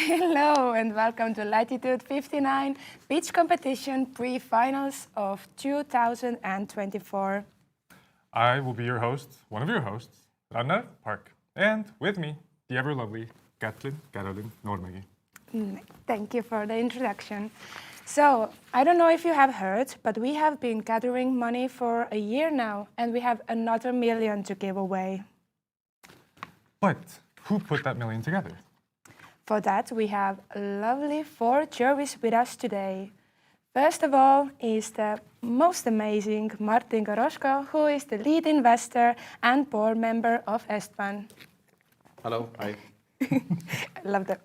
Hello and welcome to Latitude 59 Pitch Competition Pre-Finals of 2024. I will be your host, one of your hosts, Anna Park, and with me, the ever-lovely Caroline Normägi. Thank you for the introduction. So, I don't know if you have heard, but we have been gathering money for a year now, and we have another million to give away. But who put that million together? For that, we have lovely 4 juries with us today. First of all is the most amazing Martin Goroshko, who is the lead investor and board member of EstBAN. Hello, hi. I love that.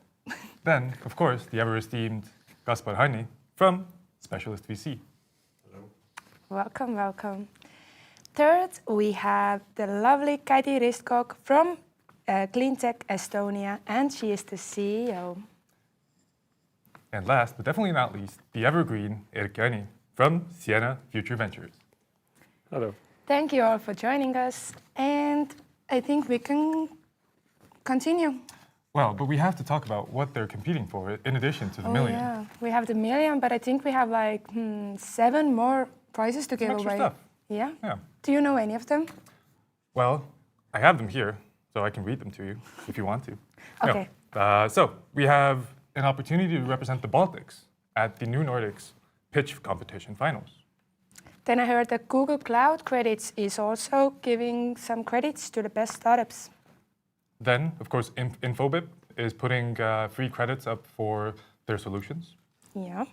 Then, of course, the ever-esteemed Gaspar Heini from Specialist VC. Hello. Welcome, welcome. Third, we have the lovely Kati Ristkok from Cleantech Estonia, and she is the CEO. And last, but definitely not least, the evergreen Erkki from Siena Future Ventures. Hello. Thank you all for joining us, and I think we can continue. Well, but we have to talk about what they're competing for in addition to the million. Yeah, we have the million, but I think we have like 7 more prizes to give Some extra away. stuff. Yeah? Yeah. Do you know any of them? Well, I have them here, so I can read them to you if you want to. Okay. No. So we have an opportunity to represent the Baltics at the New Nordics Pitch Competition Finals. Then I heard that Google Cloud Credits is also giving some credits to the best startups. Then, of course, Infobip is putting free credits up for their solutions. Yeah.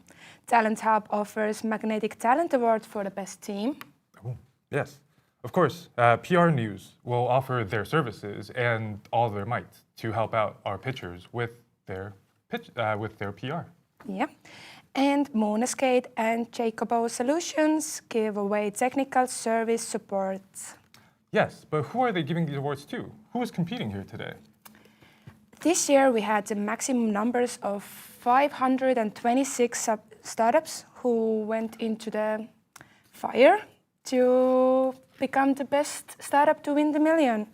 Talent Hub offers Magnetic Talent Award for the best team. Oh, yes. Of course, PR News will offer their services and all their might to help out our pitchers with their PR. Yeah. And Mooneskate and Jacobo Solutions give away technical service support. Yes, but who are they giving these awards to? Who is competing here today? This year we had the maximum numbers of 526 startups who went into the fire to become the best startup to win the million.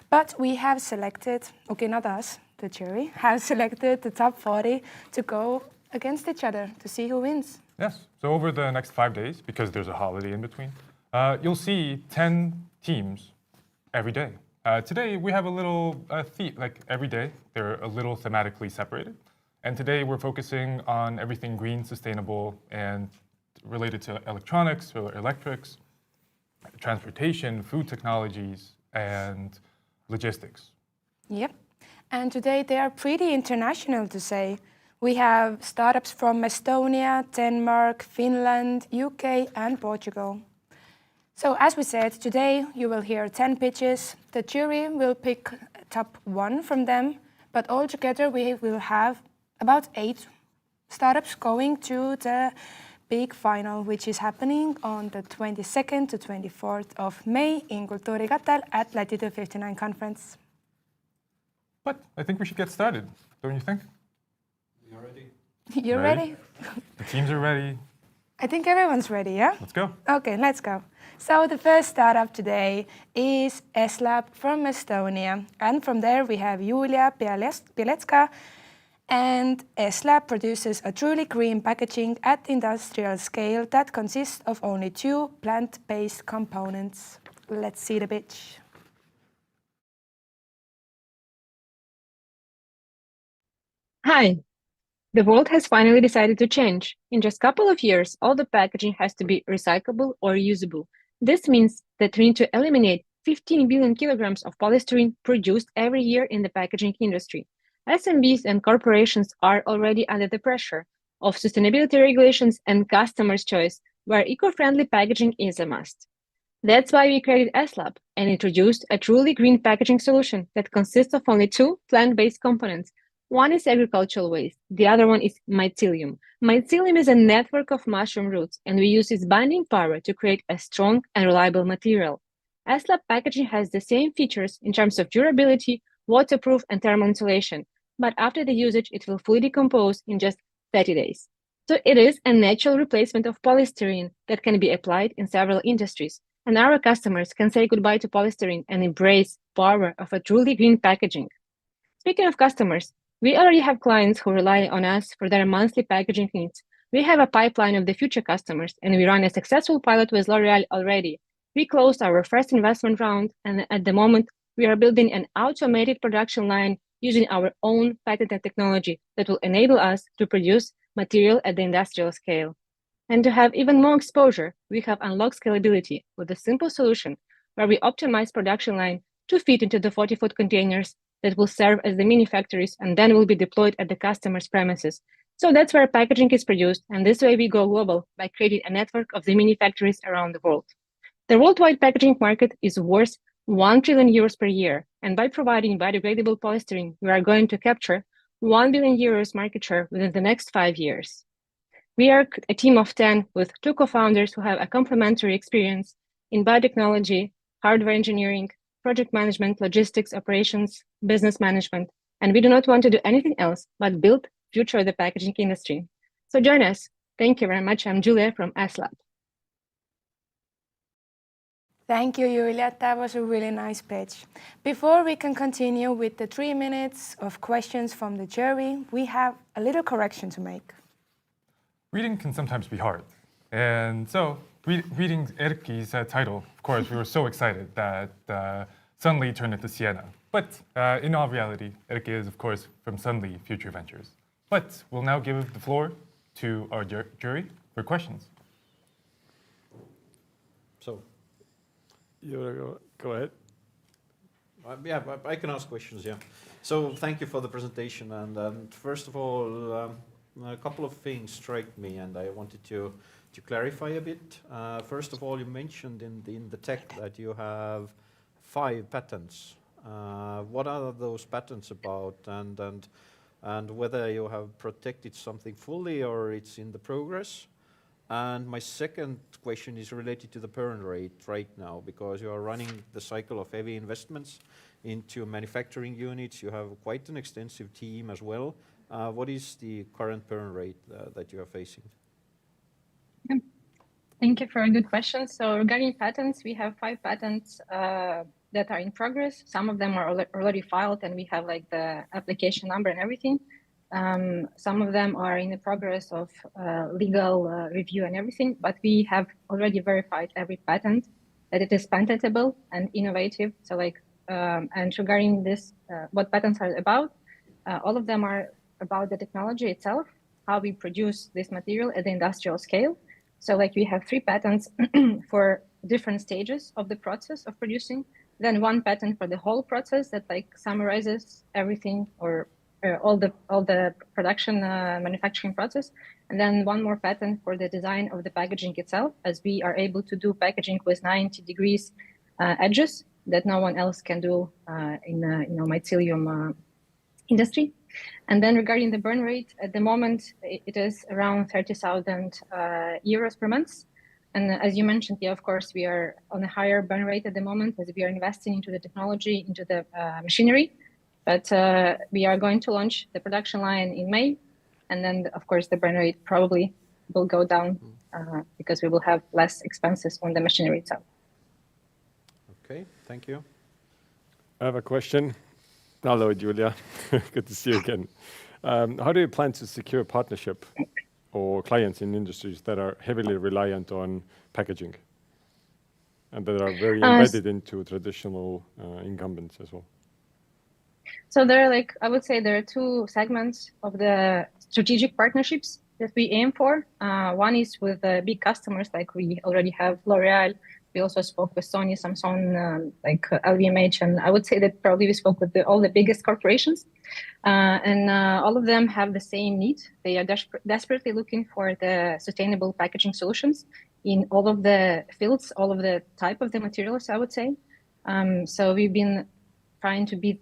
But we have selected, okay, not us, the jury, have selected the top 40 to go against each other to see who wins. Yes, so over the next 5 days, because there's a holiday in between, you'll see 10 teams every day. Today we have a little theme, like every day, they're a little thematically separated. And today we're focusing on everything green, sustainable, and related to electronics, or electrics, transportation, food technologies, and logistics. Yep. And today they are pretty international to say. We have startups from Estonia, Denmark, Finland, UK, and Portugal. So as we said, today you will hear 10 pitches. The jury will pick top 1 from them, but altogether we will have about 8 startups going to the big final, which is happening on the 22nd to 24th of May in Kultuurikatel at Latitude 59 conference. But I think we should get started, don't you think? We are ready. You're ready? The teams are ready. I think everyone's ready, yeah? Let's go. Okay, let's go. So the first startup today is S.Lab from Estonia. And from there we have Julia Bielecka. And S.Lab produces a truly green packaging at industrial scale that consists of only 2 plant-based components. Let's see the pitch. Hi. The world has finally decided to change. In just a couple of years, all the packaging has to be recyclable or reusable. This means that we need to eliminate 15 billion kilograms of polystyrene produced every year in the packaging industry. SMBs and corporations are already under the pressure of sustainability regulations and customers' choice, where eco-friendly packaging is a must. That's why we created S.Lab and introduced a truly green packaging solution that consists of only 2 plant-based components. One is agricultural waste, the other one is mycelium. Mycelium is a network of mushroom roots, and we use its binding power to create a strong and reliable material. S.Lab packaging has the same features in terms of durability, waterproof, and thermal insulation, but after the usage, it will fully decompose in just 30 days. So it is a natural replacement of polystyrene that can be applied in several industries, and our customers can say goodbye to polystyrene and embrace the power of a truly green packaging. Speaking of customers, We already have clients who rely on us for their monthly packaging needs. We have a pipeline of the future customers, and we run a successful pilot with L'Oréal already. We closed our first investment round, and at the moment, we are building an automated production line using our own patented technology that will enable us to produce material at the industrial scale. And to have even more exposure, we have unlocked scalability with a simple solution where we optimize production line to fit into the 40-foot containers that will serve as the mini factories and then will be deployed at the customer's premises. So that's where packaging is produced, and this way we go global by creating a network of the mini factories around the world. The worldwide packaging market is worth 1 trillion euros per year, and by providing biodegradable polystyrene, we are going to capture 1 billion euros market share within the next 5 years. We are a team of 10 with 2 co-founders who have a complementary experience in biotechnology, hardware engineering, project management, logistics, operations, business management, and we do not want to do anything else but build future of the packaging industry. So join us. Thank you very much. I'm Julia from S.Lab. Thank you, Julia. That was a really nice pitch. Before we can continue with the 3 minutes of questions from the jury, we have a little correction to make. Reading can sometimes be hard. And so, reading Erkki's title, of course, we were so excited that Sunli turned into Sienna. But in all reality, Erkki is, of course, from Sunli Future Ventures. But we'll now give the floor to our jury for questions. So, You want to go ahead? yeah, I can ask questions, yeah. So thank you for the presentation. And first of all, a couple of things strike me, and I wanted to clarify a bit. First of all, you mentioned in the tech that you have 5 patents. What are those patents about, and whether you have protected something fully or it's in the progress? And my second question is related to the burn rate right now, because you are running the cycle of heavy investments into manufacturing units. You have quite an extensive team as well. What is the current burn rate that you are facing? Thank you for a good question. So regarding patents, we have 5 patents that are in progress. Some of them are already filed, and we have like the application number and everything. Some of them are in the progress of legal review and everything, but we have already verified every patent that it is patentable and innovative. So like, and regarding this, what patents are about, all of them are about the technology itself, how we produce this material at the industrial scale. So like we have 3 patents for different stages of the process of producing, then 1 patent for the whole process that like summarizes everything or all the production manufacturing process, and then 1 more patent for the design of the packaging itself, as we are able to do packaging with 90 degrees edges that no one else can do in mycelium industry. And then regarding the burn rate, at the moment it is around 30,000 euros per month. And as you mentioned, yeah, of course, we are on a higher burn rate at the moment as we are investing into the technology, into the machinery. But we are going to launch the production line in May. And then, of course, the burn rate probably will go down because we will have less expenses on the machinery itself. Okay, thank you. I have a question. Hello, Julia. Good to see you again. How do you plan to secure partnership or clients in industries that are heavily reliant on packaging and that are very embedded into traditional incumbents as well? So there are I would say there are 2 segments of the strategic partnerships that we aim for. One is with the big customers, like we already have L'Oréal. We also spoke with Sony, Samsung, like LVMH, and I would say that probably we spoke with all the biggest corporations. And all of them have the same need. They are desperately looking for the sustainable packaging solutions in all of the fields, all of the type of the materials, I would say. So we've been trying to be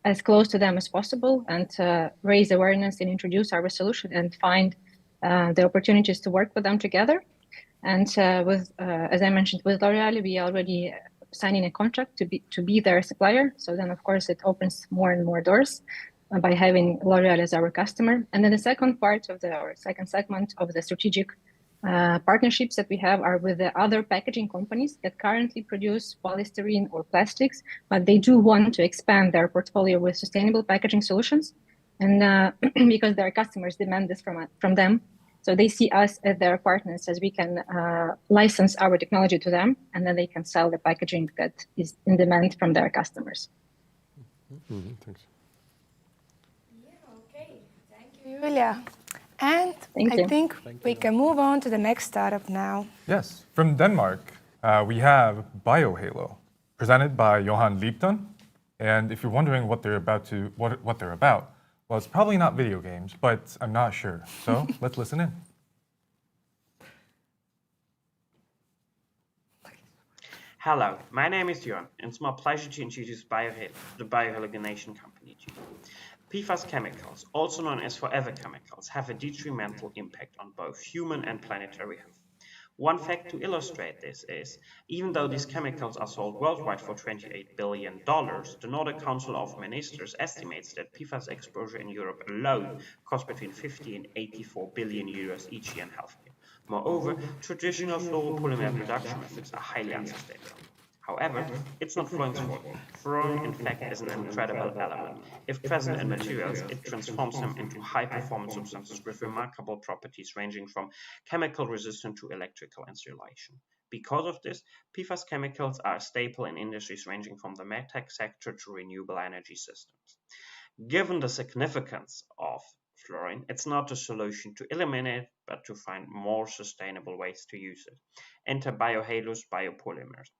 as close to them as possible and raise awareness and introduce our solution and find the opportunities to work with them together. And with, as I mentioned, with L'Oréal, we are already signing a contract to be their supplier. So then, of course, it opens more and more doors by having L'Oréal as our customer. And then the second part of our second segment of the strategic partnerships that we have are with the other packaging companies that currently produce polystyrene or plastics, but they do want to expand their portfolio with sustainable packaging solutions. And because their customers demand this from them, so they see us as their partners, as we can license our technology to them, and then they can sell the packaging that is in demand from their customers. Thanks. Yeah, okay. Thank you, Julia. And Thank I you. think we can move on to the next startup now. Yes, from Denmark, we have BioHalo, presented by Johan Lipton. And if you're wondering what they're about, well, it's probably not video games, but I'm not sure. So let's listen in. Hello, my name is Johan, and it's my pleasure to introduce BioHalo, the biohalogenation company to you. PFAS chemicals, also known as forever chemicals, have a detrimental impact on both human and planetary health. One fact to illustrate this is, even though these chemicals are sold worldwide for $28 billion, the Nordic Council of Ministers estimates that PFAS exposure in Europe alone costs between 50 and 84 billion euros each year in healthcare. Moreover, traditional fluoropolymer production methods are highly unsustainable. However, it's not fluorine's fault. Fluorine, in fact, is an incredible element. If present in materials, it transforms them into high-performance substances with remarkable properties ranging from chemical resistance to electrical insulation. Because of this, PFAS chemicals are a staple in industries ranging from the medtech sector to renewable energy systems. Given the significance of fluorine, it's not a solution to eliminate, but to find more sustainable ways to use it. Enter BioHalo's biopolymers.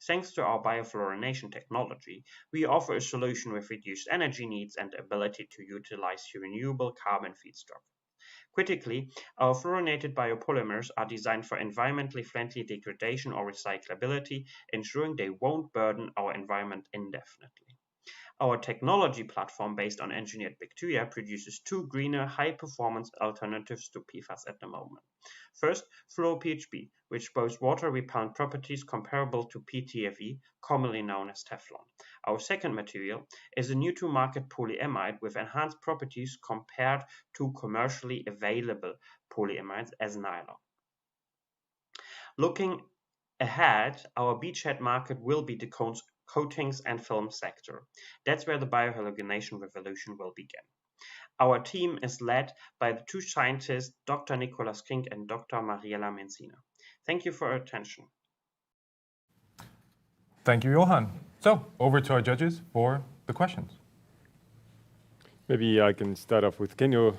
Thanks to our biofluorination technology, we offer a solution with reduced energy needs and the ability to utilize renewable carbon feedstock. Critically, our fluorinated biopolymers are designed for environmentally friendly degradation or recyclability, ensuring they won't burden our environment indefinitely. Our technology platform based on engineered bacteria produces two greener, high-performance alternatives to PFAS at the moment. First, FluoroPHB, which boasts water-repellent properties comparable to PTFE, commonly known as Teflon. Our second material is a new-to-market polyamide with enhanced properties compared to commercially available polyamides as nylon. Looking ahead, our beachhead market will be the coatings and film sector. That's where the biohalogenation revolution will begin. Our team is led by the two scientists, Dr. Nicolas Kink and Dr. Mariela Mencina. Thank you for your attention. Thank you, Johan. So over to our judges for the questions. Maybe I can start off with, can you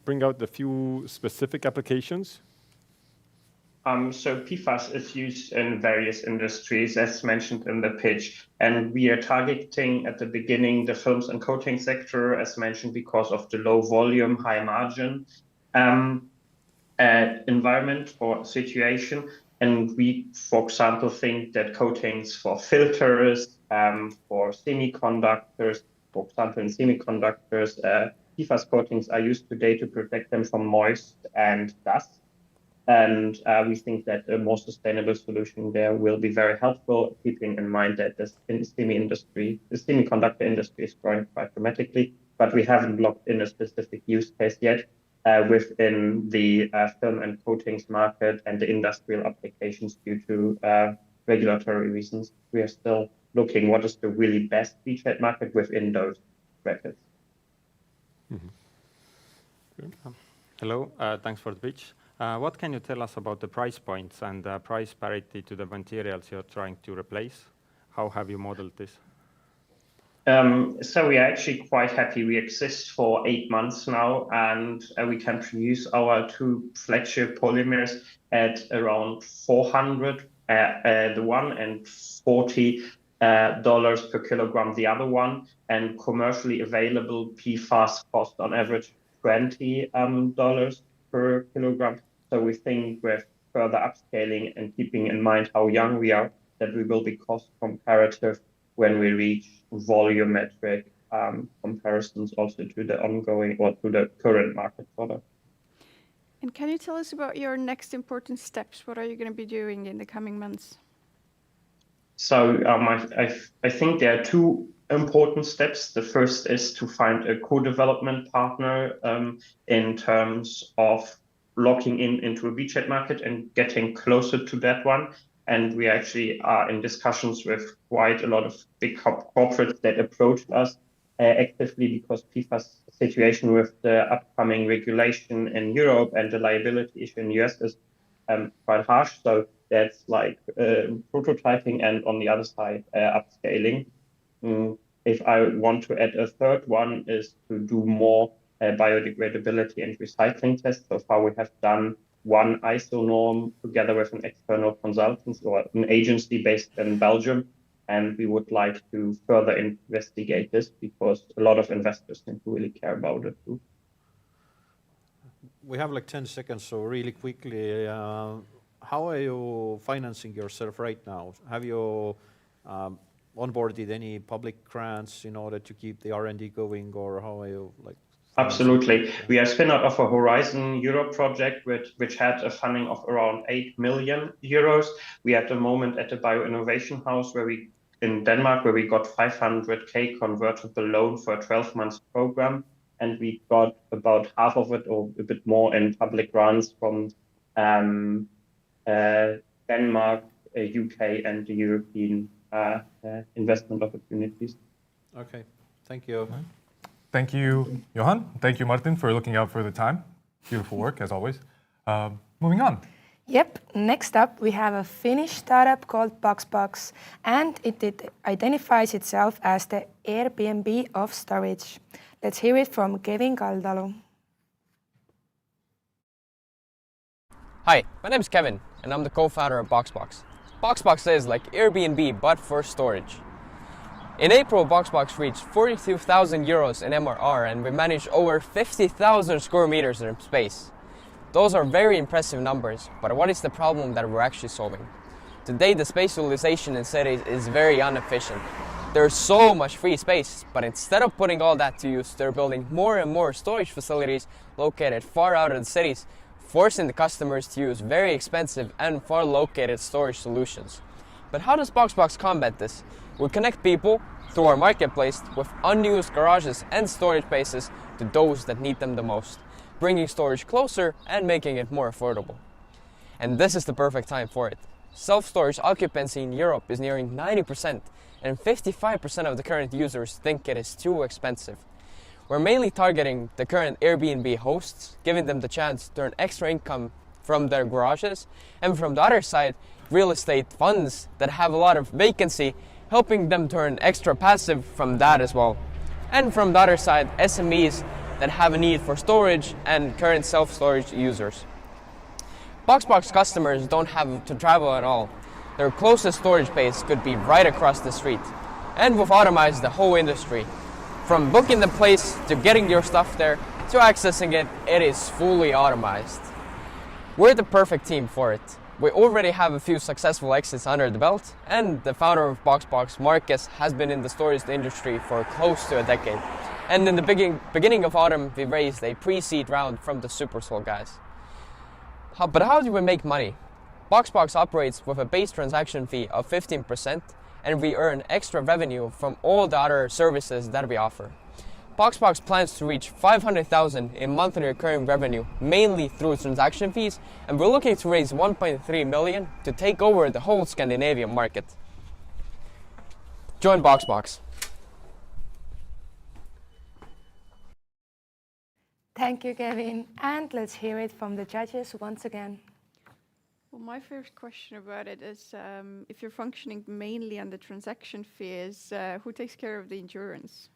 bring out a few specific applications? So PFAS is used in various industries, as mentioned in the pitch, and we are targeting at the beginning the films and coating sector, as mentioned, because of the low volume, high margin environment or situation. And we, for example, think that coatings for filters, for semiconductors, for example, in semiconductors, PFAS coatings are used today to protect them from moist and dust. And we think that a more sustainable solution there will be very helpful, keeping in mind that the semiconductor industry is growing quite dramatically, but we haven't locked in a specific use case yet within the film and coatings market and the industrial applications due to regulatory reasons. We are still looking what is the really best beachhead market within those brackets. Hello, thanks for the pitch. What can you tell us about the price points and price parity to the materials you're trying to replace? How have you modeled this? So we are actually quite happy. We exist for 8 months now, and we can produce our two flagship polymers at around 400 the one and $40 per kilogram the other one, and commercially available PFAS cost on average $20 per kilogram. So we think with further upscaling and keeping in mind how young we are, that we will be cost comparative when we reach volumetric comparisons also to the ongoing or to the current market product. And can you tell us about your next important steps? What are you going to be doing in the coming months? So I think there are two important steps. The first is to find a co-development partner in terms of locking into a beachhead market and getting closer to that one. And we actually are in discussions with quite a lot of big corporates that approached us actively because PFAS situation with the upcoming regulation in Europe and the liability issue in the US is quite harsh. So that's like prototyping and on the other side, upscaling. If I want to add a third one is to do more biodegradability and recycling tests. So far we have done one ISO norm together with an external consultant or an agency based in Belgium. And we would like to further investigate this because a lot of investors seem to really care about it too. We have like 10 seconds, so really quickly, how are you financing yourself right now? Have you onboarded any public grants in order to keep the R&D going, or how are you like? Absolutely. We are spin-out of a Horizon Europe project, which had a funding of around 8 million euros. We at the moment at the Bio Innovation House in Denmark, where we got 500K convertible loan for a 12 months program. And we got about half of it or a bit more in public grants from Denmark, UK, and the European investment opportunities. Okay, thank you. Thank you, Johan. Thank you, Martin, for looking out for the time. Beautiful work, as always. Moving on. Yep, next up we have a Finnish startup called BOXBOX, and it identifies itself as the Airbnb of storage. Let's hear it from Kevin Kaldalu. Hi, my name is Kevin, and I'm the co-founder of BOXBOX. BOXBOX is like Airbnb, but for storage. In April, BOXBOX reached 42,000 euros in MRR, and we managed over 50,000 square meters in space. Those are very impressive numbers, but what is the problem that we're actually solving? Today, the space utilization in cities is very inefficient. There's so much free space, but instead of putting all that to use, they're building more and more storage facilities located far out of the cities, forcing the customers to use very expensive and far located storage solutions. But how does BOXBOX combat this? We connect people through our marketplace with unused garages and storage spaces to those that need them the most, bringing storage closer and making it more affordable. And this is the perfect time for it. Self-storage occupancy in Europe is nearing 90%, and 55% of the current users think it is too expensive. We're mainly targeting the current Airbnb hosts, giving them the chance to earn extra income from their garages, and from the other side, real estate funds that have a lot of vacancy, helping them to earn extra passive from that as well. And from the other side, SMEs that have a need for storage and current self-storage users. BOXBOX customers don't have to travel at all. Their closest storage base could be right across the street. And we've automated the whole industry. From booking the place to getting your stuff there to accessing it, it is fully automated. We're the perfect team for it. We already have a few successful exits under the belt, and the founder of BOXBOX, Marcus, has been in the storage industry for close to a decade. And in the beginning of autumn, we raised a pre-seed round from the Supersol guys. But how do we make money? BOXBOX operates with a base transaction fee of 15%, and we earn extra revenue from all the other services that we offer. BOXBOX plans to reach 500,000 in monthly recurring revenue, mainly through transaction fees, and we're looking to raise 1.3 million to take over the whole Scandinavian market. Join BOXBOX. Thank you, Kevin. And let's hear it from the judges once again. Well, my first question about it is, if you're functioning mainly on the transaction fees, who takes care of the insurance?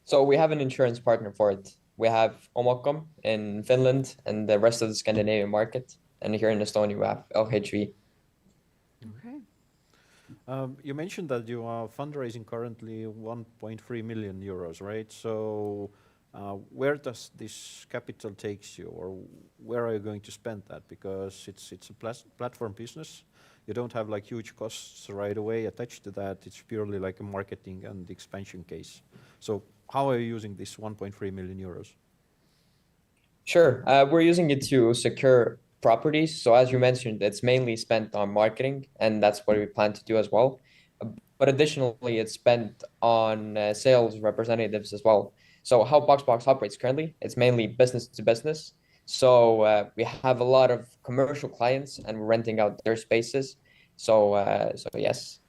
So we have an insurance partner for it. We have Omocom in Finland and the rest of the Scandinavian market. And here in Estonia, we have LHV. Okay. You mentioned that you are fundraising currently 1.3 million euros, right? So where does this capital take you, or where are you going to spend that? Because it's a platform business. You don't have like huge costs right away attached to that. It's purely like a marketing and expansion case. So how are you using this 1.3 million euros? Sure. We're using it to secure properties. So as you mentioned, it's mainly spent on marketing, and that's what we plan to do as well. But additionally, it's spent on sales representatives as well. So how BOXBOX operates currently, it's mainly business to business. So we have a lot of commercial clients and we're renting out their spaces. So yes.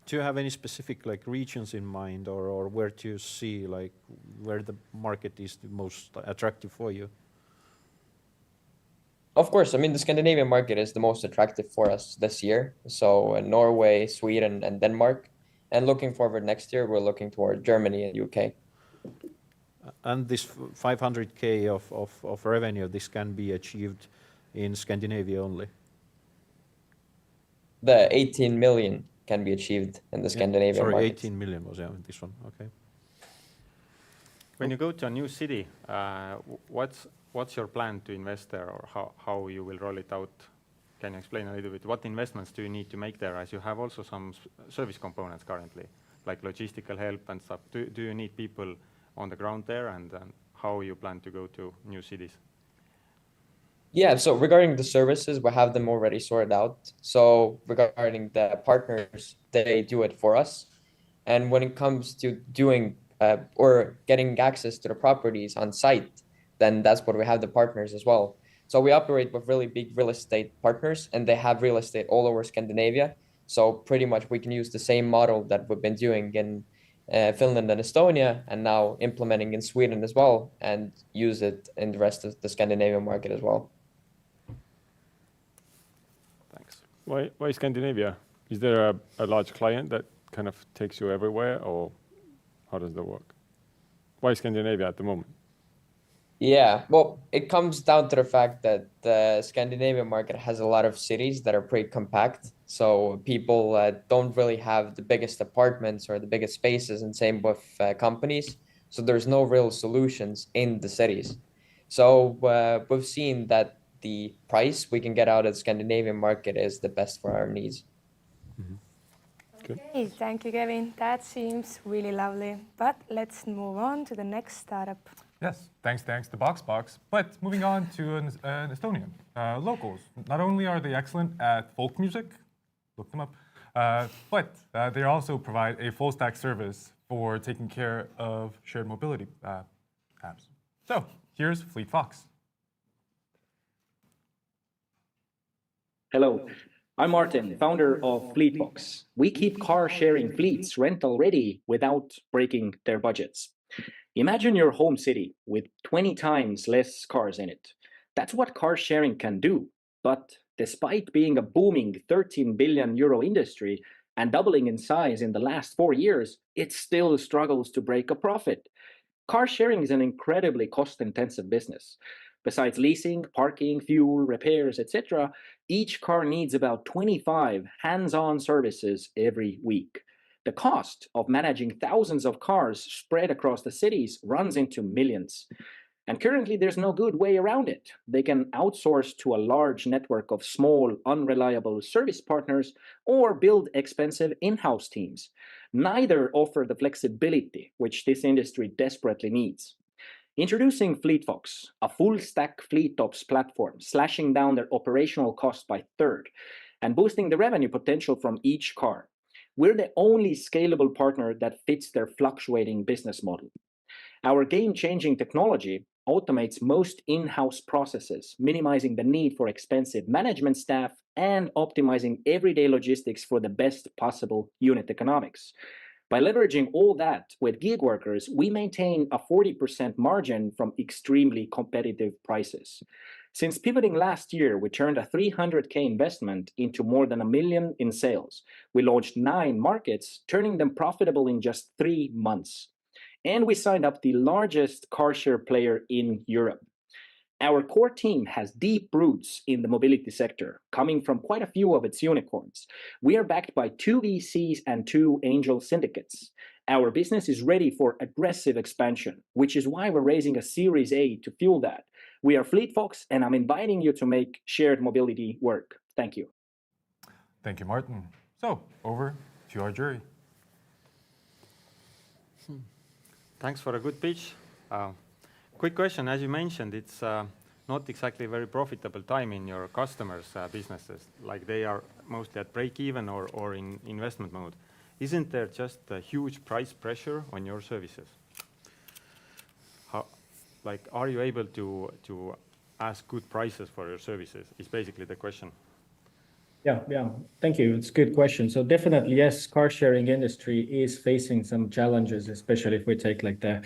Do you have any specific regions in mind, or where do you see where the market is the most attractive for you? Of course, I mean, the Scandinavian market is the most attractive for us this year. So Norway, Sweden, and Denmark. And looking forward next year, we're looking toward Germany and UK. And this 500K of revenue, this can be achieved in Scandinavia only? The 18 million can be achieved in the Scandinavian market. 18 million was this one, okay. When you go to a new city, what's your plan to invest there, or how you will roll it out? Can you explain a little bit? What investments do you need to make there, as you have also some service components currently, like logistical help and stuff? Do you need people on the ground there, and how you plan to go to new cities? Yeah, so regarding the services, we have them already sorted out. So regarding the partners, they do it for us. And when it comes to doing or getting access to the properties on site, then that's what we have the partners as well. So we operate with really big real estate partners, and they have real estate all over Scandinavia. So pretty much we can use the same model that we've been doing in Finland and Estonia, and now implementing in Sweden as well, and use it in the rest of the Scandinavian market as well. Thanks. Why Scandinavia? Is there a large client that kind of takes you everywhere, or how does that work? Why Scandinavia at the moment? Yeah, well, it comes down to the fact that the Scandinavian market has a lot of cities that are pretty compact. So people don't really have the biggest apartments or the biggest spaces, and same with companies. So there's no real solutions in the cities. So we've seen that the price we can get out of the Scandinavian market is the best for our needs. Okay, thank you, Kevin. That seems really lovely. But let's move on to the next startup. Yes, thanks to BOXBOX. But moving on to an Estonian. Locals, not only are they excellent at folk music, look them up, but they also provide a full stack service for taking care of shared mobility apps. So here's FleetFox. Hello, I'm Martin, founder of FleetFox. We keep car sharing fleets rental ready without breaking their budgets. Imagine your home city with 20 times less cars in it. That's what car sharing can do. But despite being a booming 13 billion euro industry and doubling in size in the last 4 years, it still struggles to break a profit. Car sharing is an incredibly cost-intensive business. Besides leasing, parking, fuel, repairs, etc., each car needs about 25 hands-on services every week. The cost of managing thousands of cars spread across the cities runs into millions. And currently, there's no good way around it. They can outsource to a large network of small, unreliable service partners or build expensive in-house teams. Neither offer the flexibility which this industry desperately needs. Introducing FleetFox, a full-stack fleet ops platform, slashing down their operational costs by a third and boosting the revenue potential from each car. We're the only scalable partner that fits their fluctuating business model. Our game-changing technology automates most in-house processes, minimizing the need for expensive management staff and optimizing everyday logistics for the best possible unit economics. By leveraging all that with gig workers, we maintain a 40% margin from extremely competitive prices. Since pivoting last year, we turned a 300K investment into more than $1 million in sales. We launched 9 markets, turning them profitable in just 3 months. And we signed up the largest car share player in Europe. Our core team has deep roots in the mobility sector, coming from quite a few of its unicorns. We are backed by 2 VCs and 2 angel syndicates. Our business is ready for aggressive expansion, which is why we're raising a Series A to fuel that. We are FleetFox, and I'm inviting you to make shared mobility work. Thank you. Thank you, Martin. So, over to our jury. Thanks for a good pitch. Quick question, as you mentioned, it's not exactly a very profitable time in your customers' businesses, like they are mostly at break-even or in investment mode. Isn't there just a huge price pressure on your services? Are you able to ask good prices for your services, is basically the question. Yeah. Thank you. It's a good question. So definitely, yes, car sharing industry is facing some challenges, especially if we take like the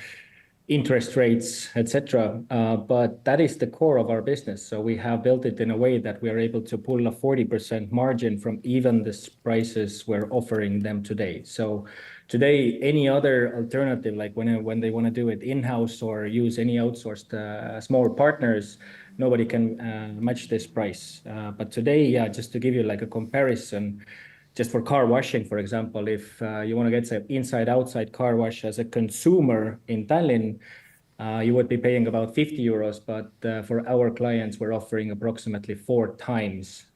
interest rates, etc. But that is the core of our business. So we have built it in a way that we are able to pull a 40% margin from even the prices we're offering them today. So today, any other alternative, like when they want to do it in-house or use any outsourced small partners, nobody can match this price. But today, yeah, just to give you like a comparison, just for car washing, for example, if you want to get an inside-outside car wash as a consumer in Tallinn, you would be paying about 50 euros, but for our clients, we're offering approximately 4 times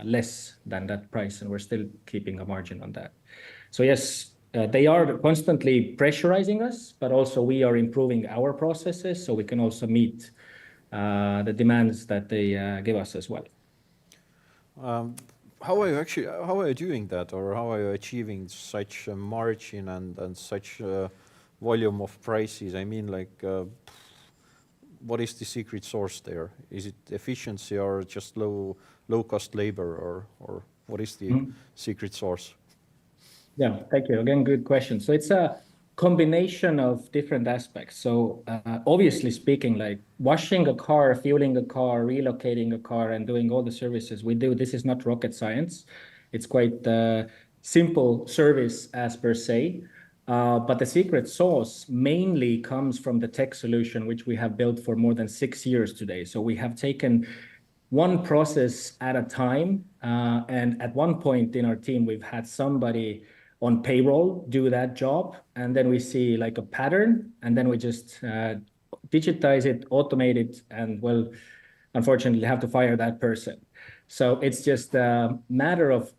less than that price, and we're still keeping a margin on that. So yes, they are constantly pressurizing us, but also we are improving our processes so we can also meet the demands that they give us as well. How are you doing that, or how are you achieving such a margin and such a volume of prices? I mean, like, what is the secret source there? Is it efficiency or just low cost labor, or what is the secret source? Yeah, thank you. Again, good question. So it's a combination of different aspects. So obviously speaking, like washing a car, fueling a car, relocating a car, and doing all the services we do, this is not rocket science. It's quite simple service as per se. But the secret sauce mainly comes from the tech solution, which we have built for more than 6 years today. So we have taken one process at a time. And at one point in our team, we've had somebody on payroll do that job. And then we see like a pattern, and then we just digitize it, automate it, and well, unfortunately have to fire that person. So it's just a matter of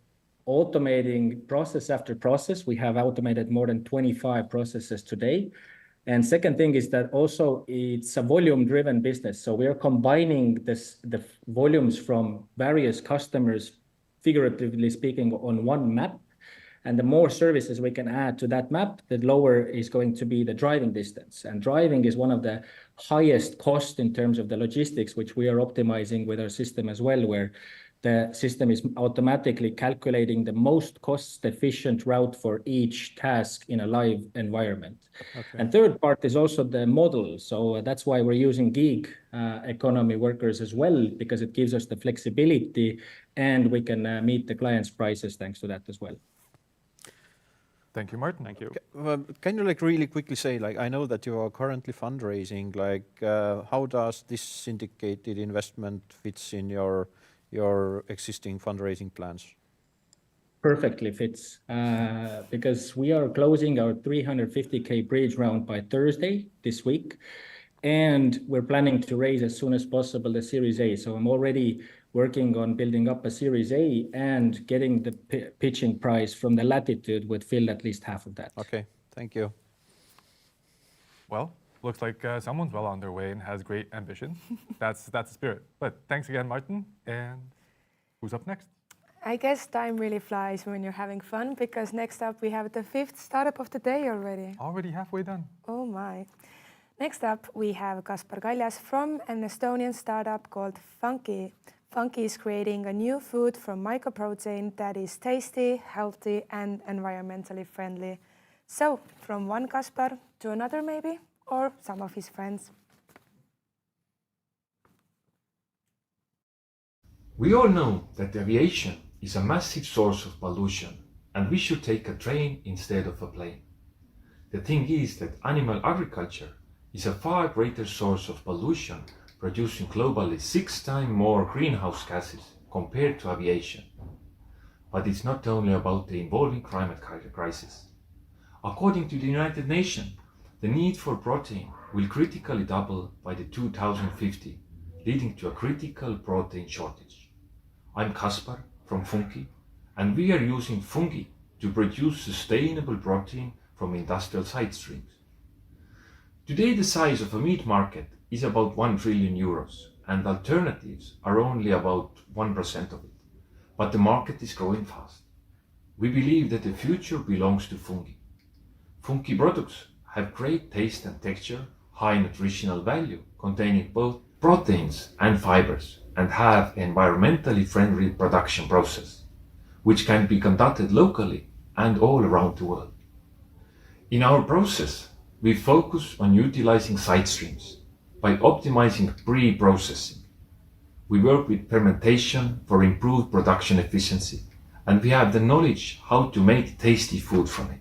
automating process after process. We have automated more than 25 processes today. And second thing is that also it's a volume-driven business. So we are combining the volumes from various customers, figuratively speaking, on one map. And the more services we can add to that map, the lower is going to be the driving distance. And driving is one of the highest cost in terms of the logistics, which we are optimizing with our system as well, where the system is automatically calculating the most cost-efficient route for each task in a live environment. Okay. And third part is also the model. So that's why we're using gig economy workers as well, because it gives us the flexibility and we can meet the client's prices thanks to that as well. Thank you, Martin. Thank you. Can you like really quickly say, like, I know that you are currently fundraising, like how does this syndicated investment fits in your existing fundraising plans? Perfectly fits, because we are closing our 350K bridge round by Thursday this week, and we're planning to raise as soon as possible the Series A. So I'm already working on building up a Series A, and getting the pitching prize from the Latitude would fill at least half of that. Okay, thank you. Well, looks like someone's well on their way and has great ambition. That's the spirit. But thanks again, Martin. And who's up next? I guess time really flies when you're having fun, because next up we have the 5th startup of the day already. Already halfway done. Oh my. Next up we have Kaspar Kaljas from an Estonian startup called FUNKI. FUNKI is creating a new food from mycoprotein that is tasty, healthy, and environmentally friendly. So, from one Kaspar to another maybe, or some of his friends. We all know that aviation is a massive source of pollution, and we should take a train instead of a plane. The thing is that animal agriculture is a far greater source of pollution, producing globally 6 times more greenhouse gases compared to aviation. But it's not only about the evolving climate crisis. According to the United Nations, the need for protein will critically double by the 2050, leading to a critical protein shortage. I'm Kaspar from FUNKI, and we are using fungi to produce sustainable protein from industrial side streams. Today the size of a meat market is about 1 trillion euros, and alternatives are only about 1% of it. But the market is growing fast. We believe that the future belongs to fungi. Fungi products have great taste and texture, high nutritional value, containing both proteins and fibers, and have environmentally friendly production process, which can be conducted locally and all around the world. In our process, we focus on utilizing side streams by optimizing pre-processing. We work with fermentation for improved production efficiency, and we have the knowledge how to make tasty food from it.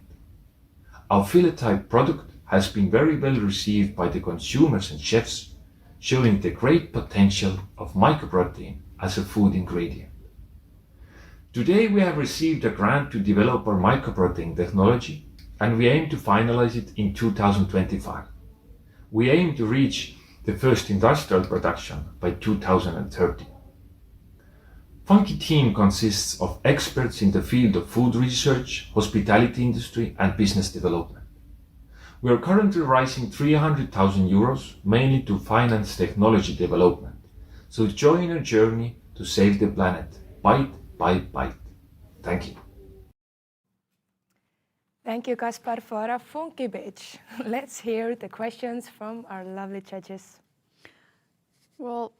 Our fillet type product has been very well received by the consumers and chefs, showing the great potential of mycoprotein as a food ingredient. Today we have received a grant to develop our mycoprotein technology, and we aim to finalize it in 2025. We aim to reach the first industrial production by 2030. FUNKI team consists of experts in the field of food research, hospitality industry, and business development. We are currently raising 300,000 euros, mainly to finance technology development. So join our journey to save the planet, bite by bite. Thank you. Thank you, Kaspar, for a funky pitch. Let's hear the questions from our lovely judges. Well,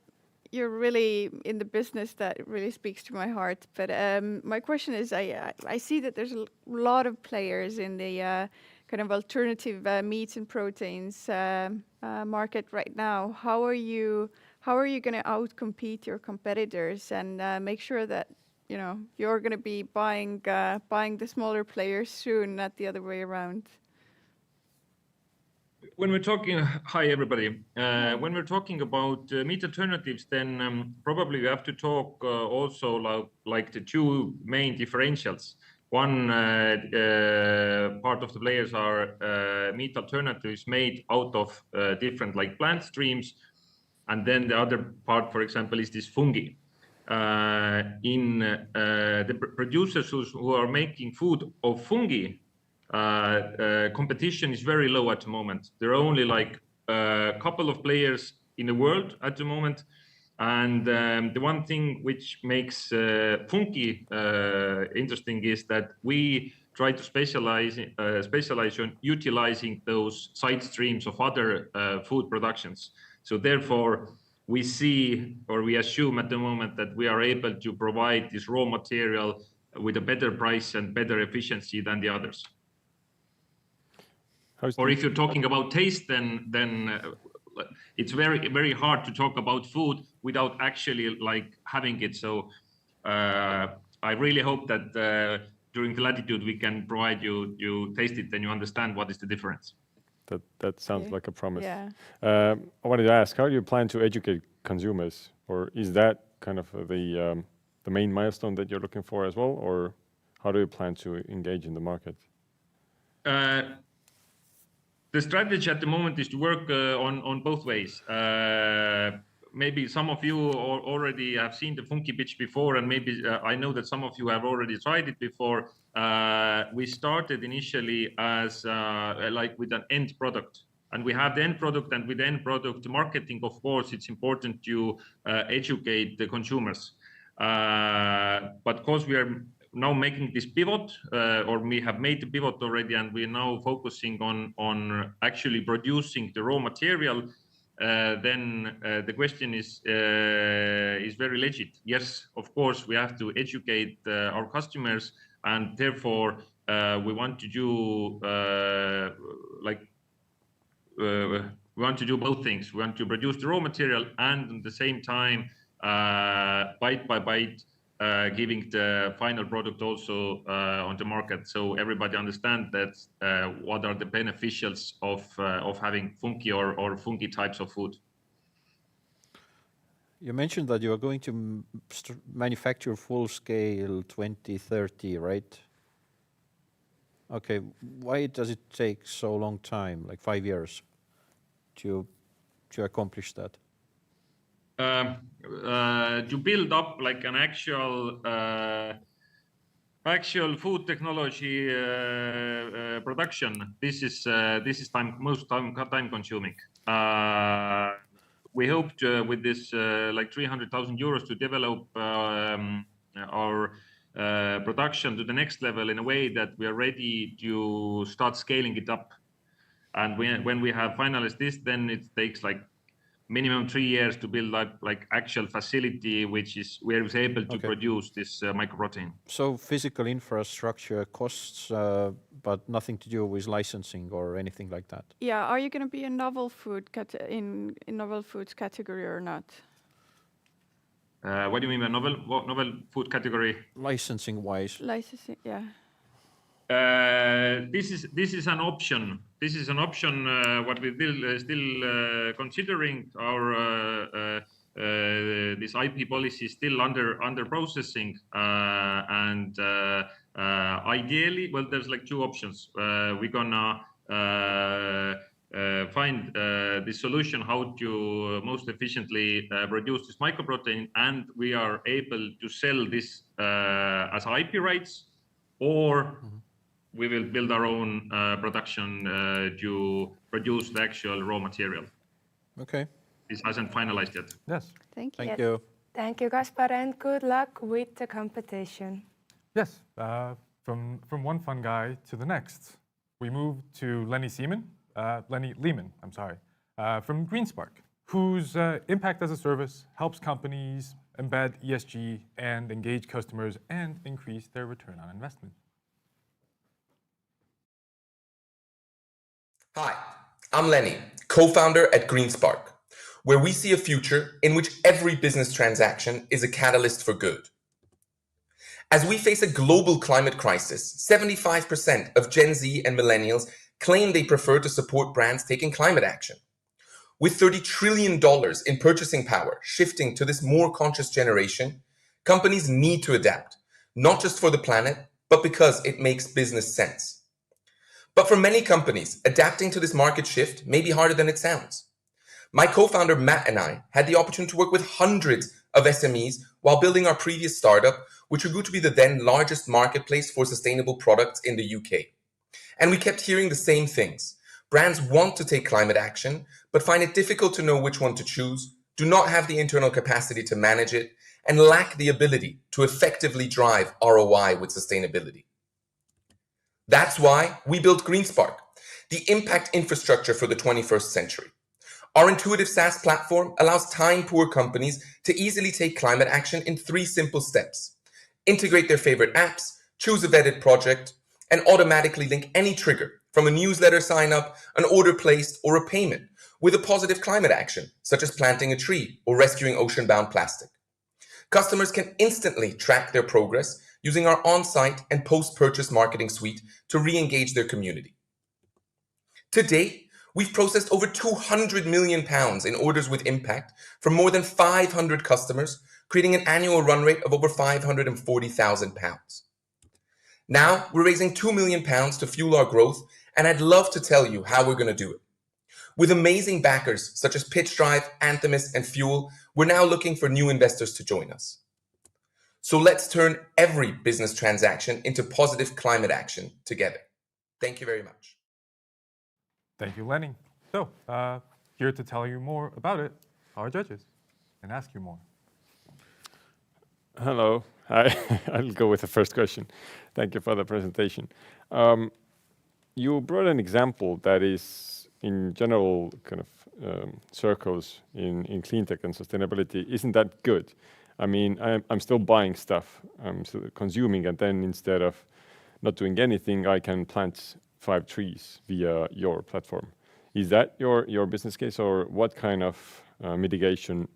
you're really in the business that really speaks to my heart. But my question is, I see that there's a lot of players in the kind of alternative meats and proteins market right now. How are you going to outcompete your competitors and make sure that you're going to be buying the smaller players soon, not the other way around? When we're talking, hi everybody. When we're talking about meat alternatives, then probably we have to talk also like the two main differentials. One part of the players are meat alternatives made out of different like plant streams, and then the other part, for example, is this fungi. In the producers who are making food of fungi, competition is very low at the moment. There are only like a couple of players in the world at the moment. And the one thing which makes FUNKI interesting is that we try to specialize on utilizing those side streams of other food productions. So therefore, we see or we assume at the moment that we are able to provide this raw material with a better price and better efficiency than the others. Or if you're talking about taste, then it's very, very hard to talk about food without actually like having it. So I really hope that during the latitude we can provide you taste it and you understand what is the difference. That sounds like a promise. Yeah. I wanted to ask, how do you plan to educate consumers, or is that kind of the main milestone that you're looking for as well, or how do you plan to engage in the market? The strategy at the moment is to work on both ways. Maybe some of you already have seen the funky pitch before, and maybe I know that some of you have already tried it before. We started initially as like with an end product, and we have the end product, and with the end product marketing, of course, it's important to educate the consumers. But because we are now making this pivot, or we have made the pivot already, and we're now focusing on actually producing the raw material, then the question is very legit. Yes, of course, we have to educate our customers, and therefore we want to do we want to do both things. We want to produce the raw material, and at the same time, bite by bite, giving the final product also on the market, so everybody understands that what are the beneficials of having funky or funky types of food. You mentioned that you are going to manufacture full scale 2030, right? Okay, why does it take so long time, like 5 years, to accomplish that? To build up like an actual food technology production, this is most time consuming. We hope to, with this like 300,000 euros to develop our production to the next level in a way that we are ready to start scaling it up. And when we have finalized this, then it takes like minimum 3 years to build up like actual facility, which is where it's able to produce this mycoprotein. So physical infrastructure costs, but nothing to do with licensing or anything like that. Yeah, are you going to be a novel food in novel foods category or not? What do you mean by novel food category? Licensing wise. Licensing, yeah. This is an option. This is an option. What we still considering. Our this IP policy is still under processing, and ideally, well, there's like two options. We're gonna find the solution how to most efficiently produce this mycoprotein, and we are able to sell this as IP rights, or we will build our own production to produce the actual raw material. Okay. This hasn't finalized yet. Yes. Thank you. Thank you. Thank you, Gaspar, and good luck with the competition. Yes. From one fun guy to the next, we move to Lenny Lehman, I'm sorry, from Greenspark, whose impact as a service helps companies embed ESG and engage customers and increase their return on investment. Hi, I'm Lenny, co-founder at Greenspark, where we see a future in which every business transaction is a catalyst for good. As we face a global climate crisis, 75% of Gen Z and millennials claim they prefer to support brands taking climate action. With $30 trillion in purchasing power shifting to this more conscious generation, companies need to adapt, not just for the planet, but because it makes business sense. But for many companies, adapting to this market shift may be harder than it sounds. My co-founder Matt and I had the opportunity to work with hundreds of SMEs while building our previous startup, which grew to be the then largest marketplace for sustainable products in the UK. And we kept hearing the same things. Brands want to take climate action, but find it difficult to know which one to choose, do not have the internal capacity to manage it, and lack the ability to effectively drive ROI with sustainability. That's why we built Greenspark, the impact infrastructure for the 21st century. Our intuitive SaaS platform allows time-poor companies to easily take climate action in 3 simple steps. Integrate their favorite apps, choose a vetted project, and automatically link any trigger from a newsletter sign-up, an order placed, or a payment with a positive climate action, such as planting a tree or rescuing ocean-bound plastic. Customers can instantly track their progress using our on-site and post-purchase marketing suite to re-engage their community. To date, we've processed over £200 million in orders with impact from more than 500 customers, creating an annual run rate of over £540,000. Now, we're raising £2 million to fuel our growth, and I'd love to tell you how we're going to do it. With amazing backers such as PitchDrive, Anthemis, and Fuel, we're now looking for new investors to join us. So let's turn every business transaction into positive climate action together. Thank you very much. Thank you, Lenny. So, here to tell you more about it are our judges and ask you more. Hello. Hi. I'll go with the first question. Thank you for the presentation. You brought an example that is in general kind of circles in Cleantech and sustainability isn't that good. I mean, I'm still buying stuff, I'm still consuming, and then instead of not doing anything, I can plant 5 trees via your platform. Is that your business case, or what kind of mitigation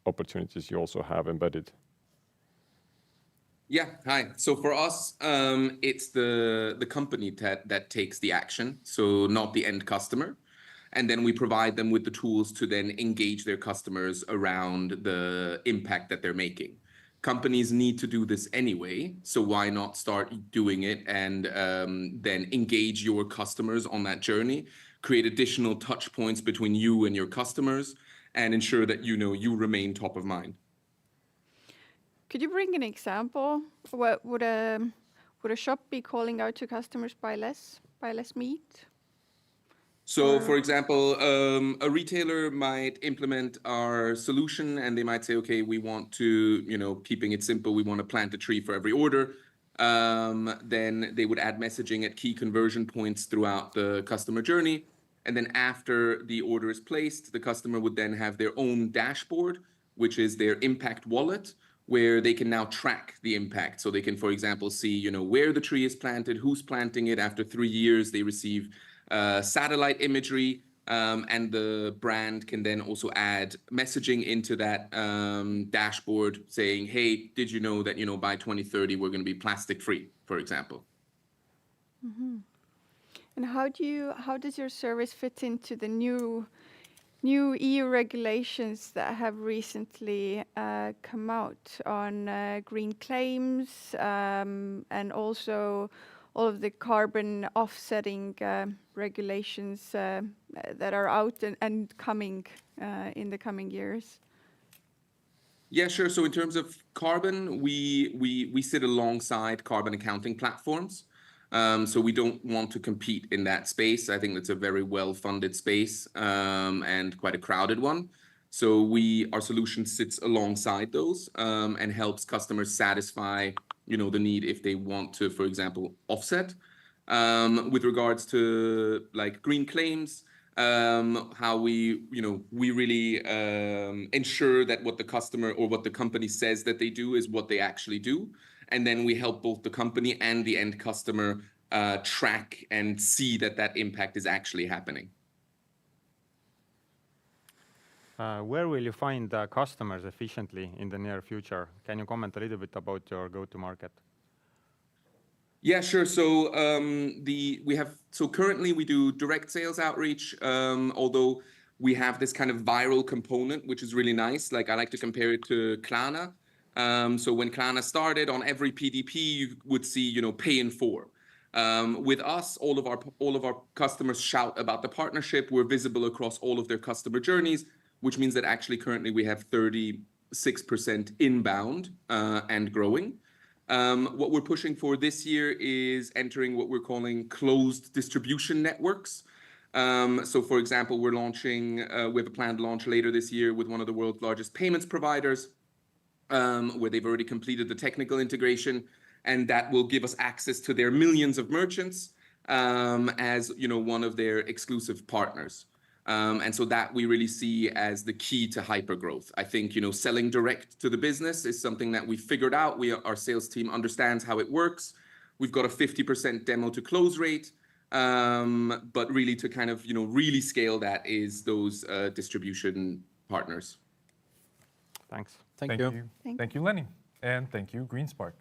opportunities you also have embedded? Yeah, hi. So for us, it's the company that takes the action, so not the end customer. And then we provide them with the tools to then engage their customers around the impact that they're making. Companies need to do this anyway, so why not start doing it and then engage your customers on that journey, create additional touch points between you and your customers, and ensure that you remain top of mind. Could you bring an example? What would a shop be calling out to customers buy less meat? So, for example, a retailer might implement our solution and they might say, okay, we want to, keeping it simple, we want to plant a tree for every order. Then they would add messaging at key conversion points throughout the customer journey. And then after the order is placed, the customer would then have their own dashboard, which is their impact wallet, where they can now track the impact. So they can, for example, see, where the tree is planted, who's planting it. After 3 years, they receive satellite imagery, and the brand can then also add messaging into that dashboard saying, hey, did you know that, by 2030, we're going to be plastic free, for example. Mm-hmm. And how does your service fit into the new EU regulations that have recently come out on green claims, and also all of the carbon offsetting regulations that are out and coming in the coming years? Yeah, sure. So in terms of carbon, we sit alongside carbon accounting platforms. So we don't want to compete in that space. I think that's a very well-funded space, and quite a crowded one. So our solution sits alongside those, and helps customers satisfy, the need if they want to, for example, offset. With regards to like green claims, how we really ensure that what the customer or what the company says that they do is what they actually do. And then we help both the company and the end customer track and see that impact is actually happening. Where will you find customers efficiently in the near future? Can you comment a little bit about your go-to-market? Yeah, sure. So currently we do direct sales outreach, although we have this kind of viral component, which is really nice. Like I like to compare it to Klarna. So when Klarna started, on every PDP, you would see, pay in 4. With us, all of our customers shout about the partnership. We're visible across all of their customer journeys, which means that actually currently we have 36% inbound and growing. What we're pushing for this year is entering what we're calling closed distribution networks. So for example, we have a planned launch later this year with one of the world's largest payments providers, where they've already completed the technical integration, and that will give us access to their millions of merchants as one of their exclusive partners. And so that we really see as the key to hypergrowth. I think selling direct to the business is something that we figured out. Our sales team understands how it works. We've got a 50% demo to close rate, but really to kind of really scale that is those distribution partners. Thanks. Thank you. Thank you, Lenny. And thank you, Greenspark.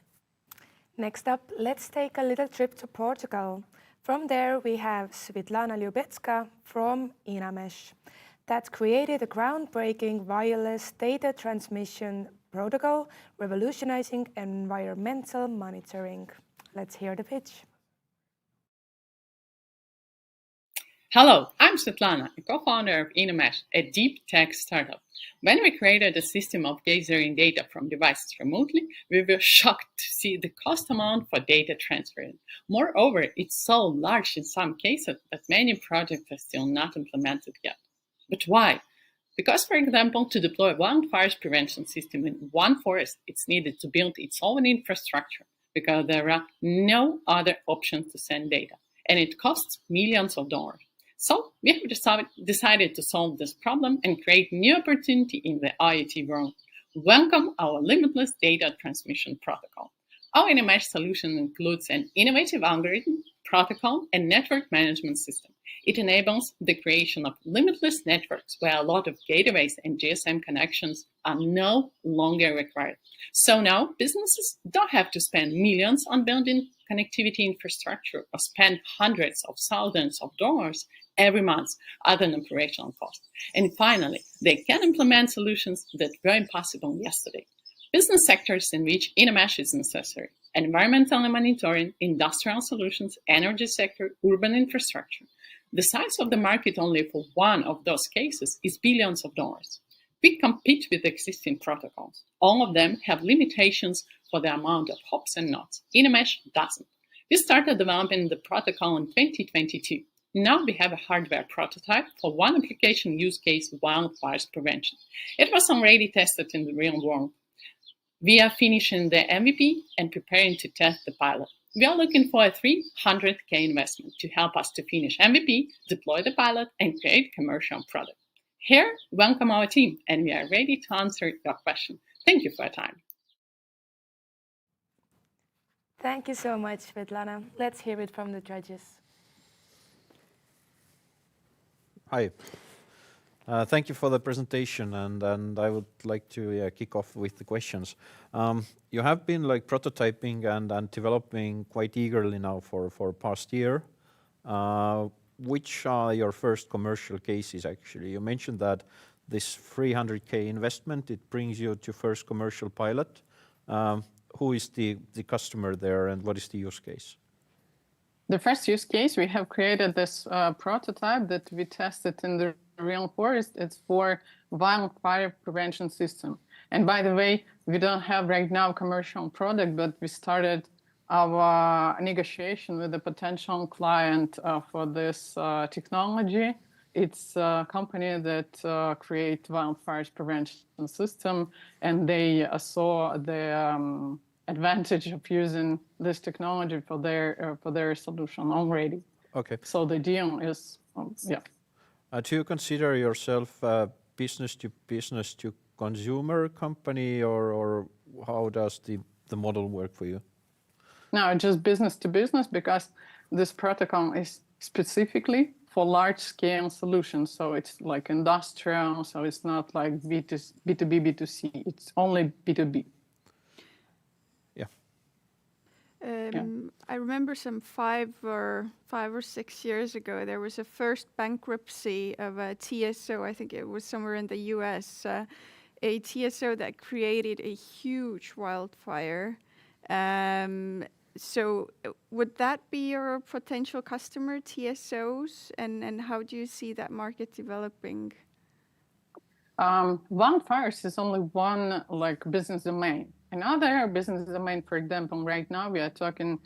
Next up, let's take a little trip to Portugal. From there, we have Svetlana Ljubecka from InaMesh that created a groundbreaking wireless data transmission protocol, revolutionizing environmental monitoring. Let's hear the pitch. Hello, I'm Svetlana, a co-founder of InaMesh, a deep tech startup. When we created a system of gathering data from devices remotely, we were shocked to see the cost amount for data transfer. Moreover, it's so large in some cases that many projects are still not implemented yet. But why? Because, for example, to deploy a wildfire prevention system in one forest, it's needed to build its own infrastructure because there are no other options to send data, and it costs millions of dollars. So we have decided to solve this problem and create new opportunity in the IoT world. Welcome our limitless data transmission protocol. Our InaMesh solution includes an innovative algorithm, protocol, and network management system. It enables the creation of limitless networks where a lot of gateways and GSM connections are no longer required. So now businesses don't have to spend millions on building connectivity infrastructure or spend hundreds of thousands of dollars every month at an operational cost. And finally, they can implement solutions that were impossible yesterday. Business sectors in which InaMesh is necessary: environmental monitoring, industrial solutions, energy sector, urban infrastructure. The size of the market only for one of those cases is billions of dollars. We compete with existing protocols. All of them have limitations for the amount of hops and nodes. InaMesh doesn't. We started developing the protocol in 2022. Now we have a hardware prototype for one application use case, wildfires prevention. It was already tested in the real world. We are finishing the MVP and preparing to test the pilot. We are looking for a 300K investment to help us to finish MVP, deploy the pilot, and create commercial product. Here, welcome our team, and we are ready to answer your question. Thank you for your time. Thank you so much, Svetlana. Let's hear it from the judges. Hi. Thank you for the presentation, and I would like to kick off with the questions. You have been like prototyping and developing quite eagerly now for past year. Which are your first commercial cases actually? You mentioned that this 300K investment, it brings you to first commercial pilot. Who is the customer there and what is the use case? The first use case, we have created this prototype that we tested in the real forest. It's for wildfire prevention system. And by the way, we don't have right now commercial product, but we started our negotiation with a potential client for this technology. It's a company that create wildfires prevention system, and they saw the advantage of using this technology for their solution already. Okay. So the deal is, yeah. Do you consider yourself a business to consumer company, or how does the model work for you? No, just business to business, because this protocol is specifically for large-scale solutions. So it's like industrial, so it's not like B2B, B2C. It's only B2B. Yeah. I remember some 5 or 6 years ago, there was a first bankruptcy of a TSO. I think it was somewhere in the US, a TSO that created a huge wildfire. So would that be your potential customer, TSOs? And how do you see that market developing? Wildfires is only one like business domain. Another business domain, for example, right now we are talking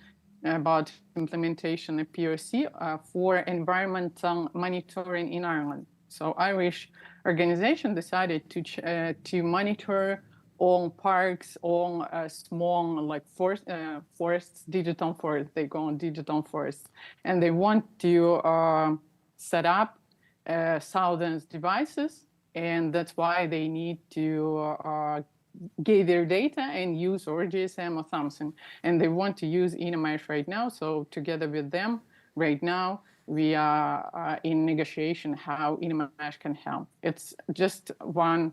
about implementation of POC for environmental monitoring in Ireland. So Irish organization decided to monitor all parks, all small like forests, digital forests, they call them digital forests. And they want to set up thousands of devices, and that's why they need to gather data and use or GSM or something. And they want to use InaMesh right now, so together with them, right now, we are in negotiation how InaMesh can help. It's just one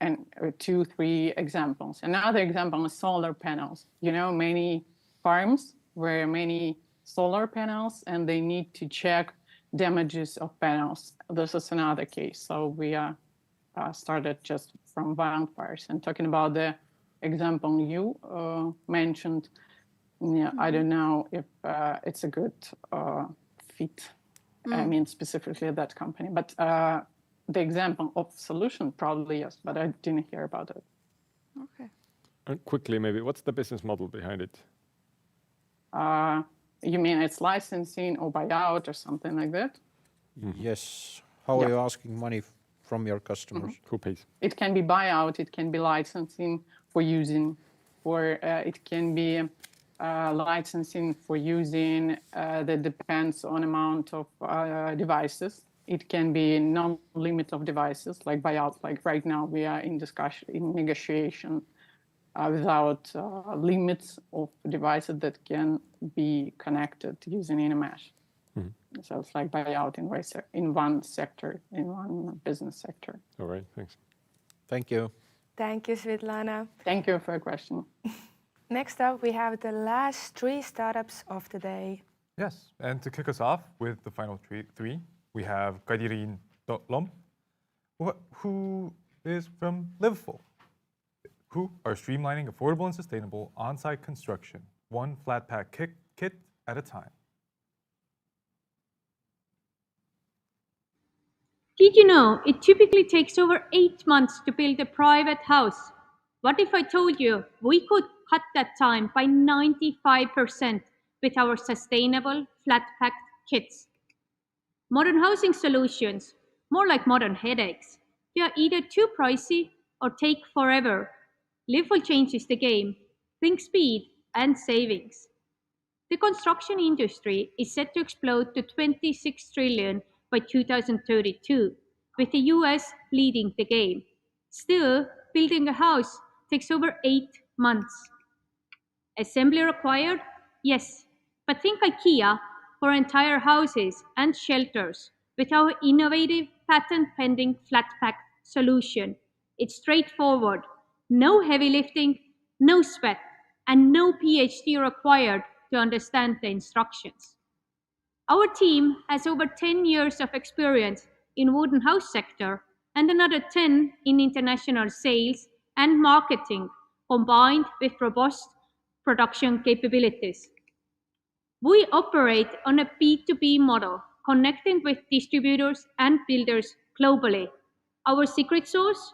and 2, 3 examples. Another example is solar panels. You know, many farms where many solar panels and they need to check damages of panels. This is another case. So we started just from wildfires. And talking about the example you mentioned, yeah, I don't know if it's a good fit. I mean, specifically that company, but the example of solution, probably yes, but I didn't hear about it. Okay. And quickly, maybe, what's the business model behind it? You mean it's licensing or buyout or something like that? Yes. How are you asking money from your customers? Who pays? It can be buyout, it can be licensing for using, or it can be licensing for using that depends on amount of devices. It can be non-limit of devices, like buyout. Like right now, we are in discussion, in negotiation, without limits of devices that can be connected using InaMesh. So it's like buyout in one sector, in one business sector. All right, thanks. Thank you. Thank you, Svetlana. Thank you for your question. Next up, we have the last 3 startups of the day. Yes, and to kick us off with the final 3, we have Kadirin Lom, who is from Livful, who are streamlining affordable and sustainable on-site construction, one flat pack kit at a time. Did you know it typically takes over 8 months to build a private house? What if I told you we could cut that time by 95% with our sustainable flat-packed kits? Modern housing solutions, more like modern headaches. They are either too pricey or take forever. Livful changes the game. Think speed and savings. The construction industry is set to explode to 26 trillion by 2032, with the US leading the game. Still, building a house takes over 8 months. Assembly required? Yes, but think IKEA for entire houses and shelters with our innovative patent-pending flat pack solution. It's straightforward, no heavy lifting, no sweat, and no PhD required to understand the instructions. Our team has over 10 years of experience in wooden house sector and another 10 in international sales and marketing, combined with robust production capabilities. We operate on a B2B model, connecting with distributors and builders globally. Our secret sauce?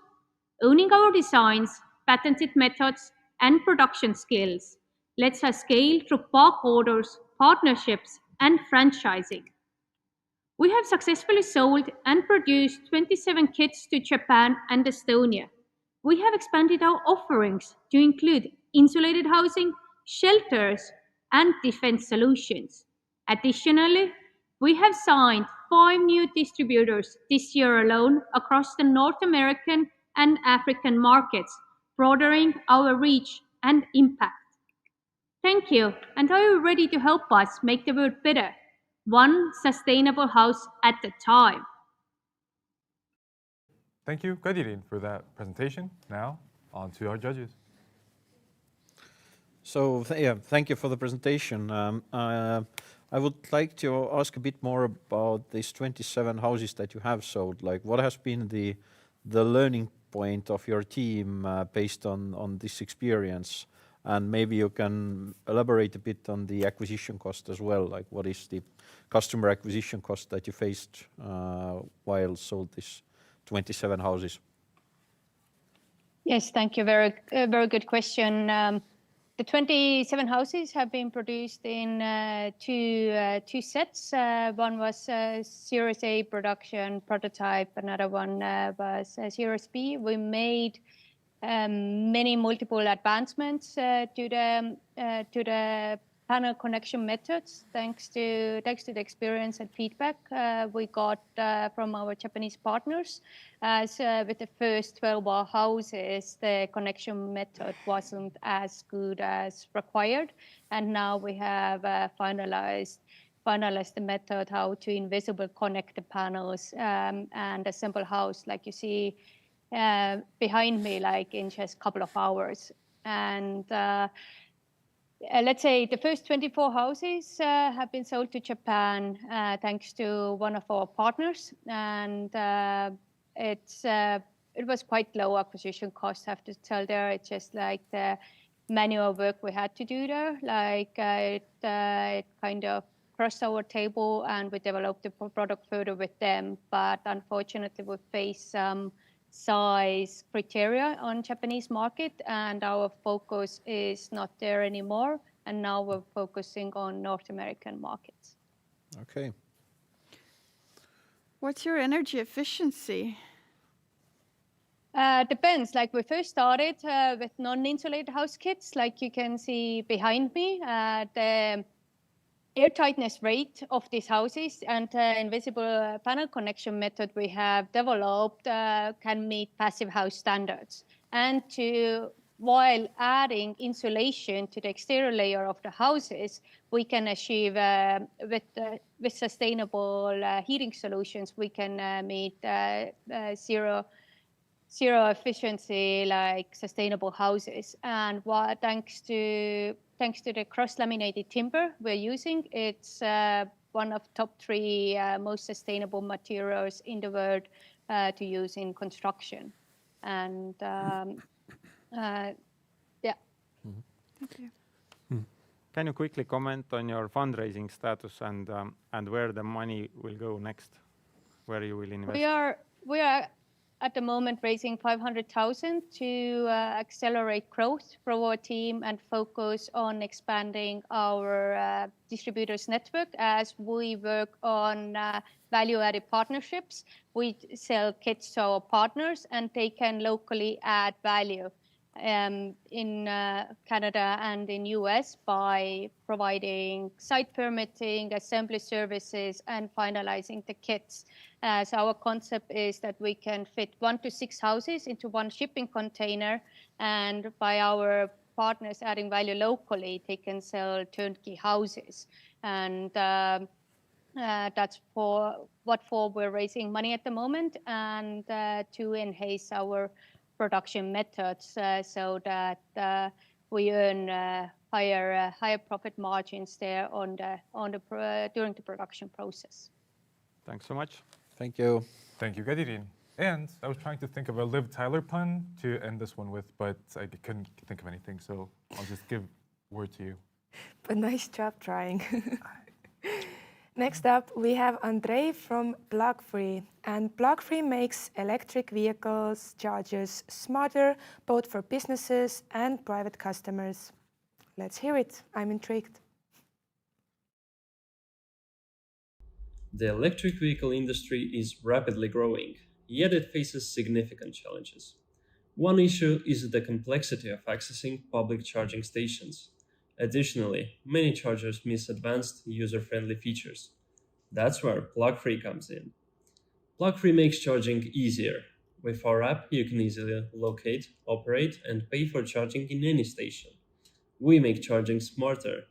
Owning our designs, patented methods, and production skills lets us scale through bulk orders, partnerships, and franchising. We have successfully sold and produced 27 kits to Japan and Estonia. We have expanded our offerings to include insulated housing, shelters, and defense solutions. Additionally, we have signed 5 new distributors this year alone across the North American and African markets, broadening our reach and impact. Thank you, and are you ready to help us make the world better, one sustainable house at a time? Thank you, Kadirin, for that presentation. Now, on to our judges. So thank you for the presentation. I would like to ask a bit more about these 27 houses that you have sold. Like, what has been the learning point of your team based on this experience? And maybe you can elaborate a bit on the acquisition cost as well. Like, what is the customer acquisition cost that you faced while sold this 27 houses? Yes, thank you. Very good question. The 27 houses have been produced in two sets. One was Series A production prototype, another one was Series B. We made many multiple advancements to the panel connection methods thanks to the experience and feedback we got from our Japanese partners. As with the first 12 houses, the connection method wasn't as good as required, and now we have finalized the method how to invisible connect the panels and assemble house like you see behind me, like in just a couple of hours. And let's say the first 24 houses have been sold to Japan thanks to one of our partners, and it was quite low acquisition cost, I have to tell there. It's just like the manual work we had to do there, like it kind of crossed our table and we developed the product further with them. But unfortunately, we faced some size criteria on Japanese market, and our focus is not there anymore. And now we're focusing on North American markets. Okay. What's your energy efficiency? Depends. Like we first started with non-insulated house kits, like you can see behind me. The air tightness rate of these houses and invisible panel connection method we have developed can meet passive house standards. And while adding insulation to the exterior layer of the houses, we can achieve with sustainable heating solutions, we can meet zero efficiency like sustainable houses. And thanks to the cross-laminated timber we're using, it's one of top 3 most sustainable materials in the world to use in construction. And yeah. Thank you. Can you quickly comment on your fundraising status and where the money will go next, where you will invest? We are at the moment raising 500,000 to accelerate growth for our team and focus on expanding our distributors network as we work on value-added partnerships. We sell kits to our partners and they can locally add value. in Canada and in US by providing site permitting, assembly services, and finalizing the kits. So our concept is that we can fit 1 to 6 houses into one shipping container, and by our partners adding value locally, they can sell turnkey houses. And that's what we're raising money at the moment, and to enhance our production methods so that we earn higher profit margins there during the production process. Thanks so much. Thank you. Thank you, Gadirin. And I was trying to think of a Liv Tyler pun to end this one with, but I couldn't think of anything, so I'll just give word to you. But nice job trying. Next up, we have Andrei from Plugfree. And Plugfree makes electric vehicles chargers smarter, both for businesses and private customers. Let's hear it. I'm intrigued. The electric vehicle industry is rapidly growing, yet it faces significant challenges. One issue is the complexity of accessing public charging stations. Additionally, many chargers miss advanced user-friendly features. That's where Plugfree comes in. Plugfree makes charging easier. With our app, you can easily locate, operate, and pay for charging in any station. We make charging smarter.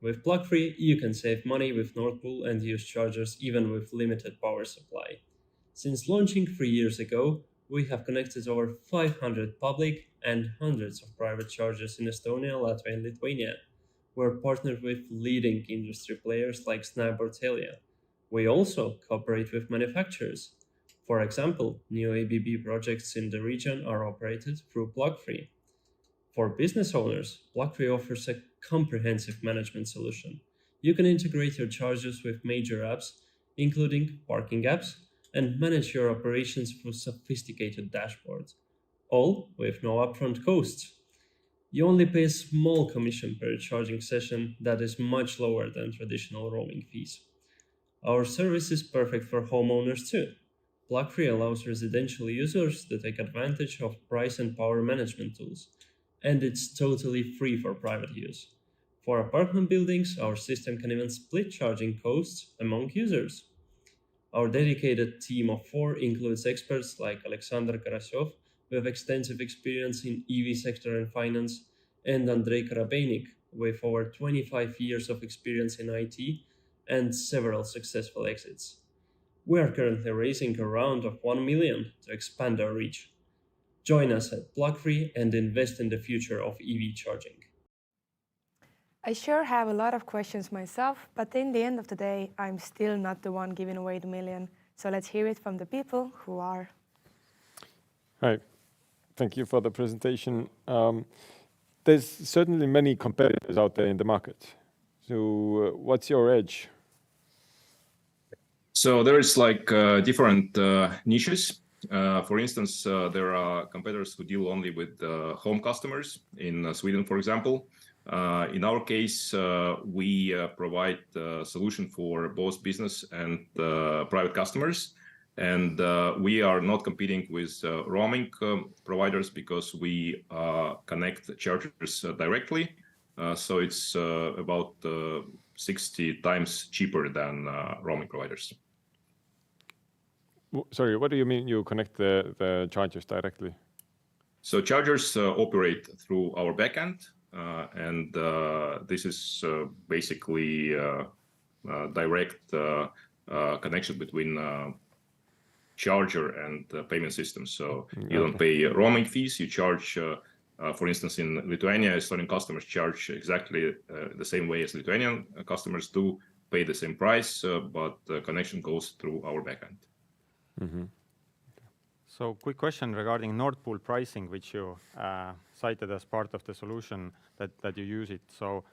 With Plugfree, you can save money with Nord Pool and use chargers even with limited power supply. Since launching 3 years ago, we have connected over 500 public and hundreds of private chargers in Estonia, Latvia, and Lithuania. We're partnered with leading industry players like SNAP or Telia. We also cooperate with manufacturers. For example, new ABB projects in the region are operated through Plugfree. For business owners, Plugfree offers a comprehensive management solution. You can integrate your chargers with major apps, including parking apps, and manage your operations through sophisticated dashboards, all with no upfront costs. You only pay a small commission per charging session that is much lower than traditional roaming fees. Our service is perfect for homeowners too. Plugfree allows residential users to take advantage of price and power management tools, and it's totally free for private use. For apartment buildings, our system can even split charging costs among users. Our dedicated team of 4 includes experts like Alexander Karasov, with extensive experience in EV sector and finance, and Andrei Karabeinik, with over 25 years of experience in IT and several successful exits. We are currently raising a round of 1 million to expand our reach. Join us at Plugfree and invest in the future of EV charging. I sure have a lot of questions myself, but in the end of the day, I'm still not the one giving away the million. So let's hear it from the people who are. Hi, thank you for the presentation. There's certainly many competitors out there in the market. So what's your edge? So there's like different niches. For instance, there are competitors who deal only with home customers in Sweden, for example. In our case, we provide a solution for both business and private customers. And we are not competing with roaming providers because we connect chargers directly. So it's about 60 times cheaper than roaming providers. Sorry, what do you mean you connect the chargers directly? So chargers operate through our backend, and this is basically direct connection between charger and payment system. So you don't pay roaming fees, you charge, for instance, in Lithuania, Estonian customers charge exactly the same way as Lithuanian customers do, pay the same price, but the connection goes through our backend. Mm-hmm. So quick question regarding Nord Pool pricing, which you cited as part of the solution that you use it. So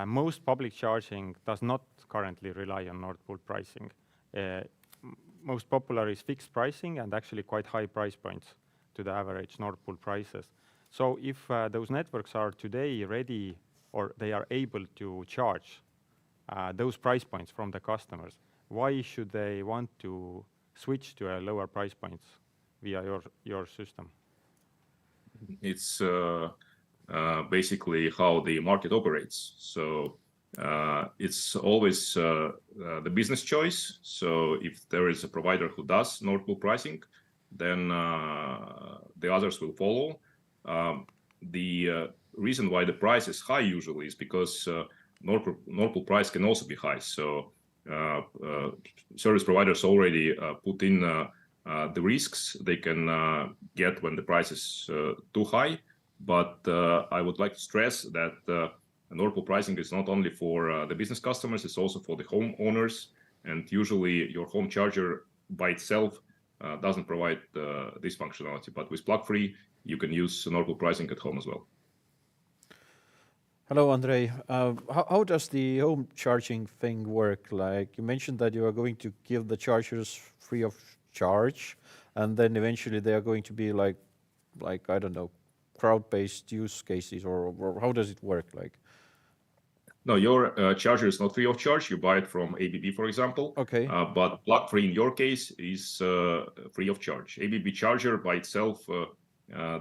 most public charging does not currently rely on Nord Pool pricing. Most popular is fixed pricing and actually quite high price points to the average Nord Pool prices. So if those networks are today ready or they are able to charge those price points from the customers, why should they want to switch to a lower price points via your system? it's basically how the market operates. So it's always the business choice. So if there is a provider who does Nord Pool pricing, then the others will follow. The reason why the price is high usually is because Nord Pool price can also be high. So service providers already put in the risks they can get when the price is too high. But I would like to stress that Nord Pool pricing is not only for the business customers, it's also for the homeowners. And usually your home charger by itself doesn't provide this functionality. But with Plugfree, you can use Nord Pool pricing at home as well. Hello, Andrei. How does the home charging thing work? Like you mentioned that you are going to give the chargers free of charge, and then eventually they are going to be like I don't know, crowd-based use cases, or how does it work? Like, no, your charger is not free of charge. You buy it from ABB, for example. Okay. But Plugfree in your case is free of charge. ABB charger by itself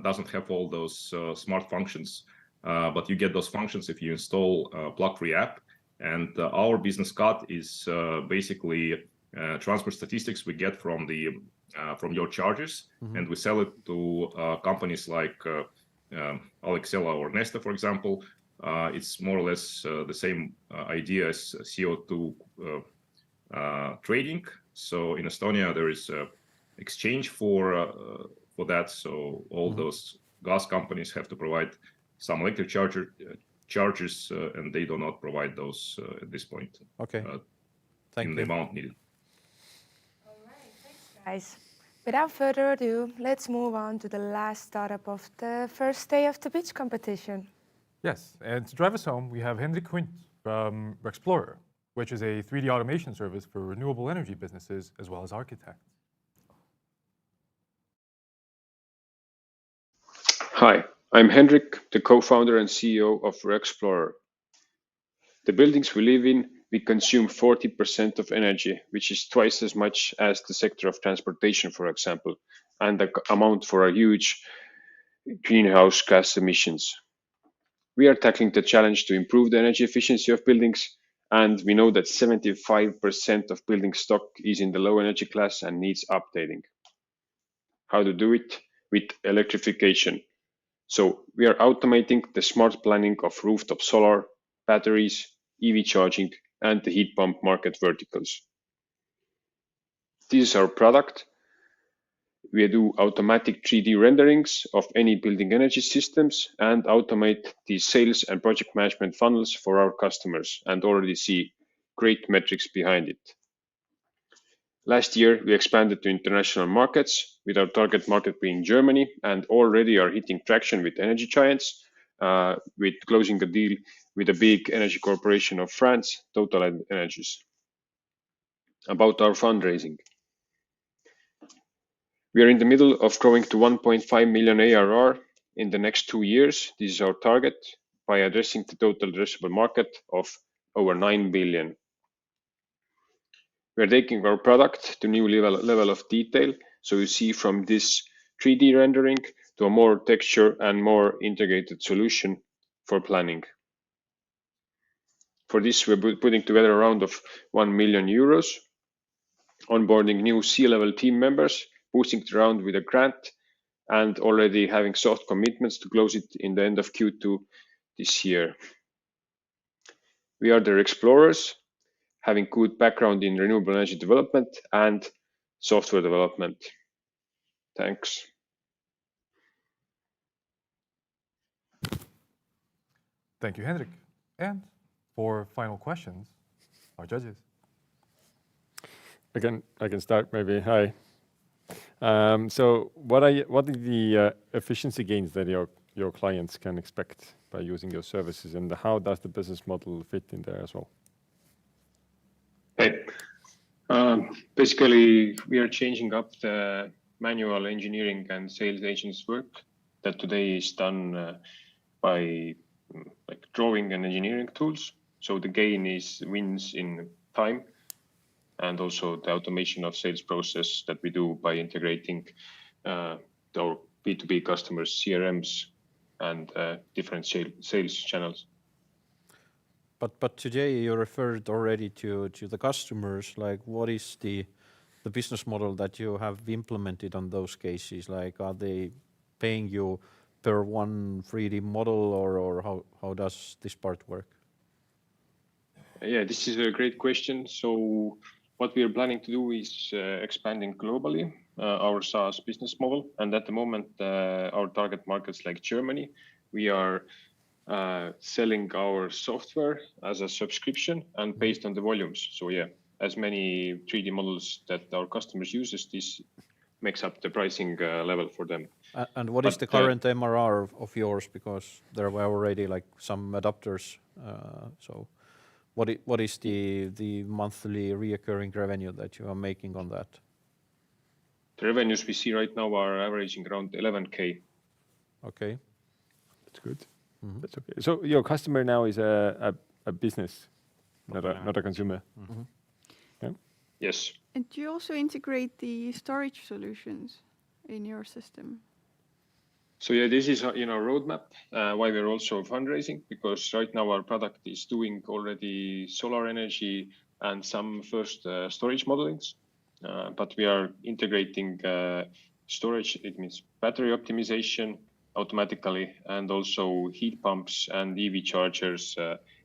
doesn't have all those smart functions. But you get those functions if you install Plugfree app. And our business cut is basically transfer statistics we get from your chargers, and we sell it to companies like Alexela or Neste, for example. It's more or less the same idea as CO2 trading. So in Estonia there is exchange for that. So all those gas companies have to provide some electric chargers, and they do not provide those at this point. Okay. Thank in you. the amount needed. All right, thanks, guys. Without further ado, let's move on to the last startup of the first day of the pitch competition. Yes, and to drive us home, we have Hendrik Quint from Rexplorer, which is a 3D automation service for renewable energy businesses as well as architects. Hi, I'm Hendrik, the co-founder and CEO of Rexplorer. The buildings we live in, we consume 40% of energy, which is twice as much as the sector of transportation, for example, and the amount for a huge greenhouse gas emissions. We are tackling the challenge to improve the energy efficiency of buildings, and we know that 75% of building stock is in the low energy class and needs updating. How to do it? With electrification. So we are automating the smart planning of rooftop solar, batteries, EV charging, and the heat pump market verticals. This is our product. We do automatic 3D renderings of any building energy systems and automate the sales and project management funnels for our customers, and already see great metrics behind it. Last year, we expanded to international markets, with our target market being Germany, and already are hitting traction with energy giants, with closing a deal with a big energy corporation of France, Total Energies. About our fundraising. We are in the middle of growing to 1.5 million ARR in the next 2 years. This is our target, by addressing the total addressable market of over 9 billion. We are taking our product to new level of detail. So you see from this 3D rendering to a more texture and more integrated solution for planning. For this, we're putting together a round of 1 million euros, onboarding new C-level team members, boosting the round with a grant, and already having soft commitments to close it in the end of Q2 this year. We are the Explorers, having good background in renewable energy development and software development. Thanks. Thank you, Hendrik. And for final questions, our judges. I can start maybe. Hi. So what are the efficiency gains that your clients can expect by using your services, and how does the business model fit in there as well? Hey. Basically, we are changing up the manual engineering and sales agents work that today is done by like drawing and engineering tools. So the gain is wins in time, and also the automation of sales process that we do by integrating our B2B customers, CRMs, and different sales channels. But today you referred already to the customers. Like, what is the business model that you have implemented on those cases? Like, are they paying you per one 3D model, or how does this part work? Yeah, this is a great question. So what we are planning to do is expanding globally our SaaS business model. And at the moment, our target markets like Germany, we are selling our software as a subscription and based on the volumes. So yeah, as many 3D models that our customers uses, this makes up the pricing level for them. And what is the current MRR of yours? Because there were already like some adapters. So what is the monthly reoccurring revenue that you are making on that? The revenues we see right now are averaging around 11K. Okay. That's good. That's okay. So your customer now is a business, not a consumer. Yeah? Yes. And do you also integrate the storage solutions in your system? So yeah, this is in our roadmap, why we're also fundraising, because right now our product is doing already solar energy and some first storage modelings, but we are integrating storage. It means battery optimization automatically, and also heat pumps and EV chargers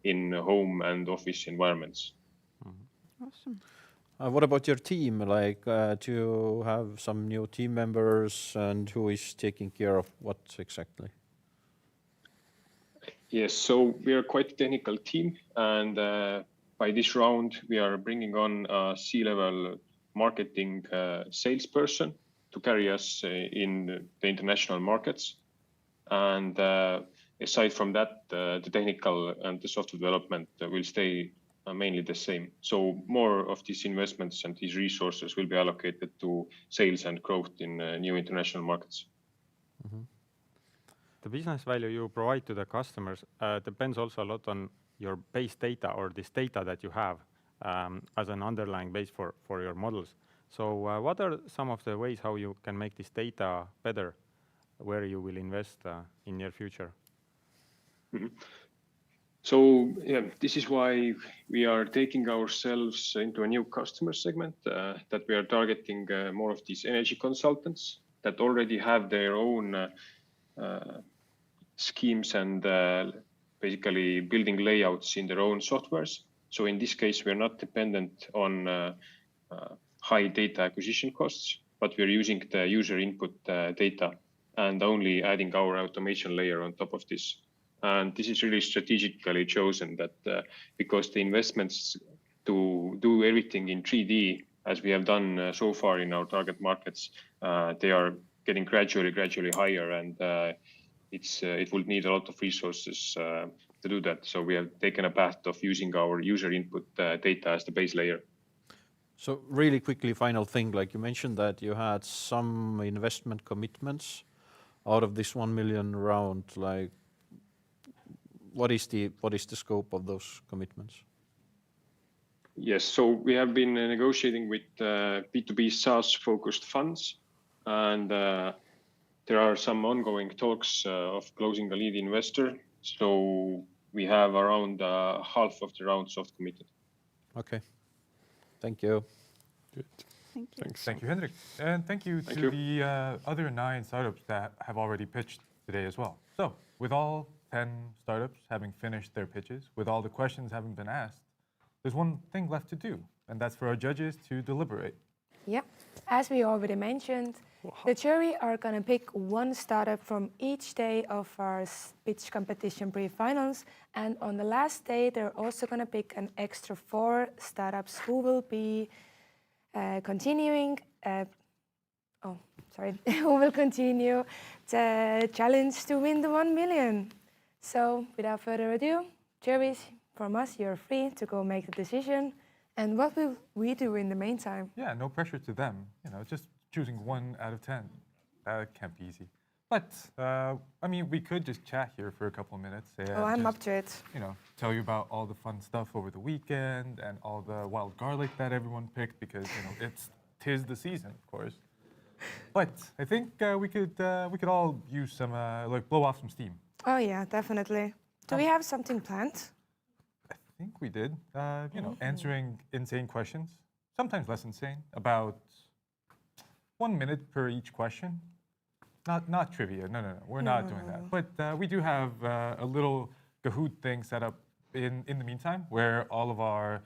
in home and office environments. Awesome. What about your team? Like, do you have some new team members, and who is taking care of what exactly? Yes, so we are quite a technical team, and by this round, we are bringing on a C-level marketing salesperson to carry us in the international markets. And aside from that, the technical and the software development will stay mainly the same. So more of these investments and these resources will be allocated to sales and growth in new international markets. The business value you provide to the customers depends also a lot on your base data or this data that you have as an underlying base for your models. So what are some of the ways how you can make this data better, where you will invest in near future? So yeah, this is why we are taking ourselves into a new customer segment that we are targeting more of these energy consultants that already have their own schemes and basically building layouts in their own softwares. So in this case, we're not dependent on high data acquisition costs, but we're using the user input data and only adding our automation layer on top of this. And this is really strategically chosen that because the investments to do everything in 3D, as we have done so far in our target markets, they are getting gradually higher, and it will need a lot of resources to do that. So we have taken a path of using our user input data as the base layer. So really quickly, final thing, like you mentioned that you had some investment commitments out of this 1 million round. Like, what is the scope of those commitments? Yes, so we have been negotiating with B2B SaaS focused funds, and there are some ongoing talks of closing a lead investor. So we have around half of the round soft committed. Okay. Thank you. Good. Thank you. Thanks. Thank you, Hendrik. And thank you to the other 9 startups that have already pitched today as well. So with all 10 startups having finished their pitches, with all the questions having been asked, there's one thing left to do, and that's for our judges to deliberate. Yeah, as we already mentioned, the jury are going to pick one startup from each day of our pitch competition pre-finals, and on the last day, they're also going to pick an extra 4 startups who will be continuing. Who will continue the challenge to win the 1 million. So without further ado, juries, from us, you're free to go make the decision. And what will we do in the meantime? Yeah, no pressure to them. You know, just choosing 1 out of 10. That can't be easy. But, I mean, we could just chat here for a couple of minutes. I'm up to it. You know, tell you about all the fun stuff over the weekend and all the wild garlic that everyone picked because, you know, 'tis the season, of course. But I think we could all use some like blow off some steam. Oh yeah, definitely. Do we have something planned? I think we did. You know, answering insane questions, sometimes less insane, about 1 minute per each question. Not trivia. No. We're not doing that. But we do have a little Kahoot thing set up in the meantime, where all of our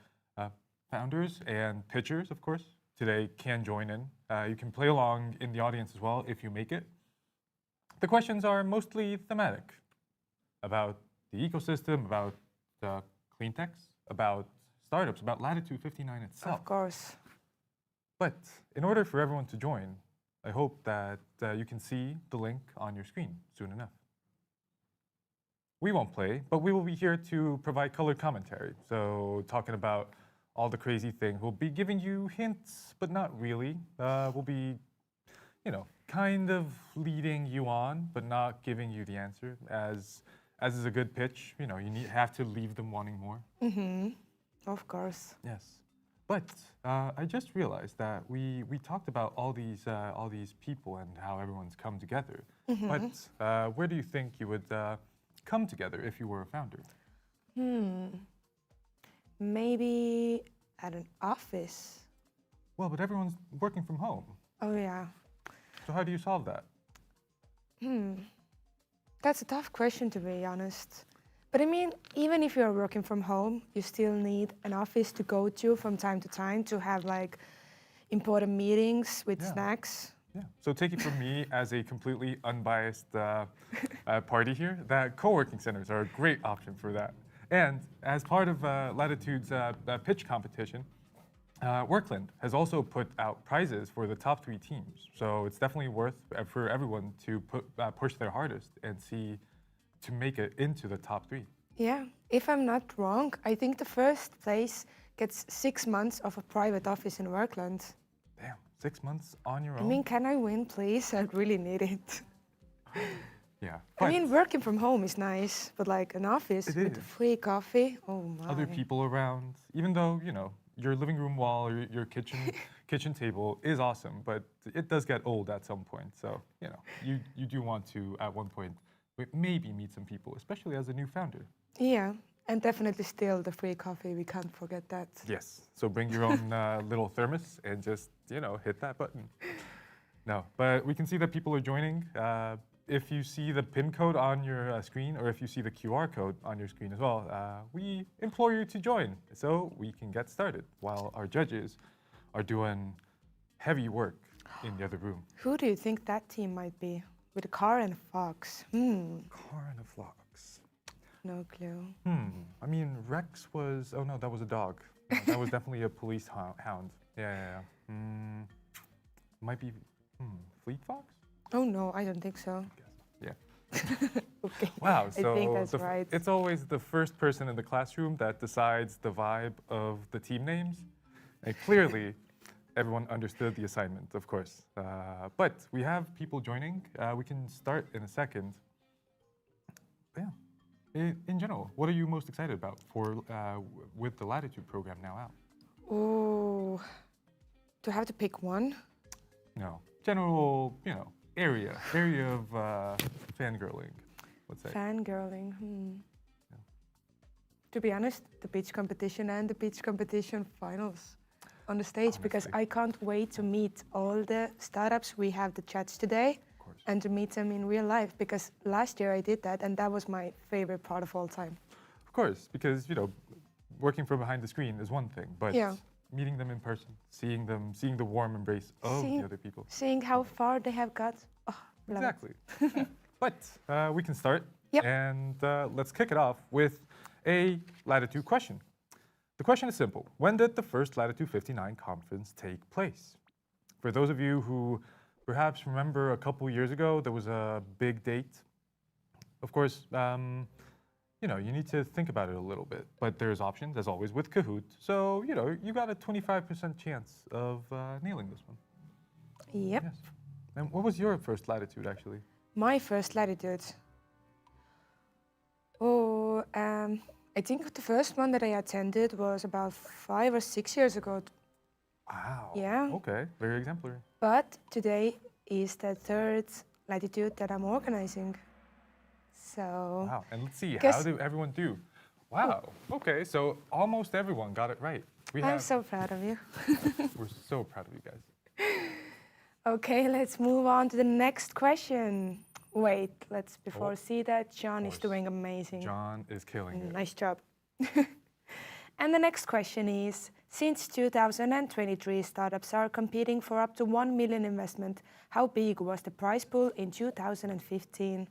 founders and pitchers, of course, today can join in. You can play along in the audience as well if you make it. The questions are mostly thematic, about the ecosystem, about Cleantechs, about startups, about Latitude 59 itself. Of course. But in order for everyone to join, I hope that you can see the link on your screen soon enough. We won't play, but we will be here to provide colored commentary. So talking about all the crazy things. We'll be giving you hints, but not really. We'll be, you know, kind of leading you on, but not giving you the answer. As is a good pitch, you know, have to leave them wanting more. Of course. Yes. But I just realized that we talked about all these people and how everyone's come together. But where do you think you would come together if you were a founder? Maybe at an office. Well, but everyone's working from home. Oh yeah. So how do you solve that? That's a tough question, to be honest. But I mean, even if you're working from home, you still need an office to go to from time to time to have like important meetings with snacks. Yeah. So take it from me as a completely unbiased party here, that co-working centers are a great option for that. And as part of Latitude's pitch competition, Workland has also put out prizes for the top 3 teams. So it's definitely worth for everyone to push their hardest and see to make it into the top 3. Yeah, if I'm not wrong, I think the first place gets 6 months of a private office in Workland. Damn, 6 months on your own? I mean, can I win, please? I really need it. Yeah. I mean, working from home is nice, but like an office with free coffee, oh my. Other people around, even though, you know, your living room wall or your kitchen table is awesome, but it does get old at some point. So, you know, you do want to, at one point, maybe meet some people, especially as a new founder. Yeah, and definitely still the free coffee, we can't forget that. Yes, so bring your own little thermos and just, you know, hit that button. No, but we can see that people are joining. If you see the PIN code on your screen, or if you see the QR code on your screen as well, we implore you to join so we can get started while our judges are doing heavy work in the other room. Who do you think that team might be? With a car and a fox? Car and a fox. No clue. I mean, Rex was, oh no, that was a dog. That was definitely a police hound. Yeah. Might be, FleetFox? Oh no, I don't think so. Yeah. Okay. Wow, so I think that's right. It's always the first person in the classroom that decides the vibe of the team names. And clearly, everyone understood the assignment, of course. But we have people joining. We can start in a second. But yeah, in general, what are you most excited about for with the Latitude program now out? Oh, do I have to pick one? No, general, you know, area of fangirling, let's say. Fangirling, Yeah. To be honest, the pitch competition and the pitch competition finals on the stage, because I can't wait to meet all the startups we have the chats today and to meet them in real life, because last year I did that and that was my favorite part of all time. Of course, because, you know, working from behind the screen is one thing, but meeting them in person, seeing the warm embrace of the other people. Seeing how far they have got. Oh, exactly. But we can start. Yep. And let's kick it off with a Latitude question. The question is simple. When did the first Latitude 59 conference take place? For those of you who perhaps remember a couple years ago, there was a big date. Of course, you know, you need to think about it a little bit, but there's options, as always, with Kahoot. So, you know, you got a 25% chance of nailing this one. Yep. Yes. And what was your first Latitude, actually? My first Latitude? Oh, I think the first one that I attended was about 5 or 6 years ago. Wow. Yeah. Okay, very exemplary. But today, is the third latitude that I'm organizing. So. Wow, and let's see, how guess- did everyone do? Wow, okay, so almost everyone got it right. I'm so proud of you. We're so proud of you guys. Okay, let's move on to the next question. Wait, let's before see that. John is doing amazing. John is killing it. Nice job. And the next question is, since 2023, startups are competing for up to 1 million investment. How big was the prize pool in 2015?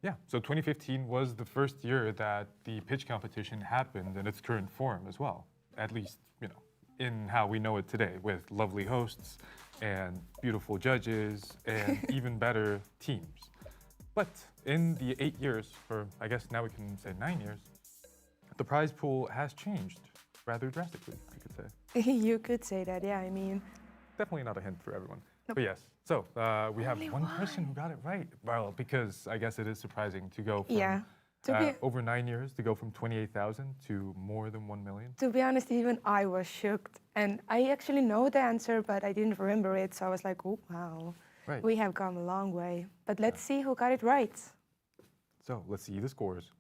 Yeah, so 2015 was the first year that the pitch competition happened in its current form as well. At least, you know, in how we know it today, with lovely hosts and beautiful judges and even better teams. But in the 8 years, or I guess now we can say 9 years, the prize pool has changed rather drastically, I could say. You could say that, yeah, I mean. Definitely not a hint for everyone. But yes, so we have one person who got it right. Well, because I guess it is surprising to go from over 9 years to go from 28,000 to more than 1 million. To be honest, even I was shocked. And I actually know the answer, but I didn't remember it. So I was like, oh, wow. Right. We have come a long way. But let's see who got it right. So let's see the scores.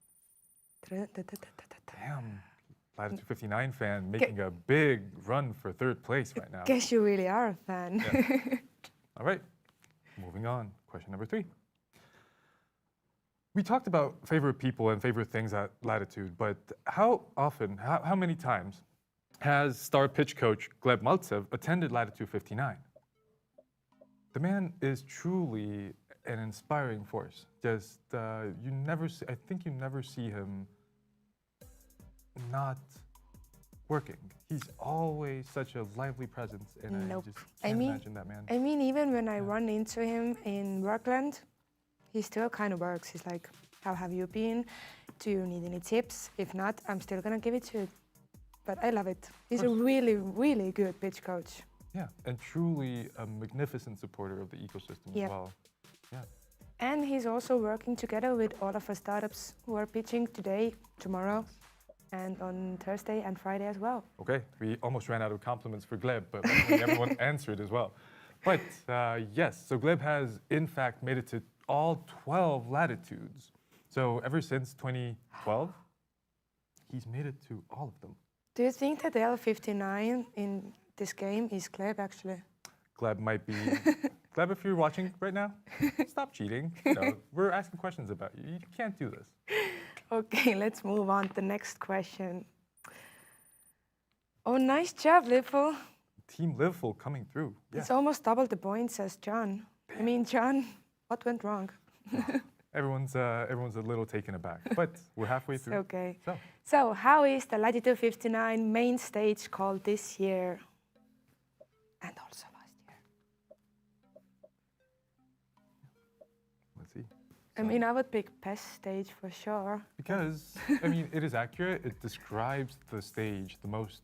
Damn, Latitude 59 fan making a big run for third place right now. Guess you really are a fan. Yeah. All right, moving on. Question number 3. We talked about favorite people and favorite things at Latitude, but how often, how many times has star pitch coach Gleb Maltsev attended Latitude 59? The man is truly an inspiring force. Just, you never see, I think you never see him not working. He's always such a lively presence, and I just can't imagine that man. I mean, even when I run into him in Workland, he still kind of works. He's like, how have you been? Do you need any tips? If not, I'm still gonna give it to you. But I love it. He's a really, really good pitch coach. Yeah, and truly a magnificent supporter of the ecosystem as well. Yeah. And he's also working together with all of our startups who are pitching today, tomorrow, and on Thursday and Friday as well. Okay, we almost ran out of compliments for Gleb, but luckily everyone answered as well. But yes, so Gleb has in fact made it to all 12 latitudes. So ever since 2012, he's made it to all of them. Do you think that the L59 in this game is Gleb actually? Gleb might be. Gleb, if you're watching right now, stop cheating. You know, we're asking questions about you. You can't do this. Okay, let's move on to the next question. Oh, nice job, Livful. Team Livful coming through. Yeah. It's almost double the points as John. I mean, John, what went wrong? Everyone's a little taken aback, but we're halfway through. Okay. So how is the Latitude 59 main stage called this year? And also last year. Let's see. I mean, I would pick best stage for sure. Because, I mean, it is accurate. It describes the stage the most.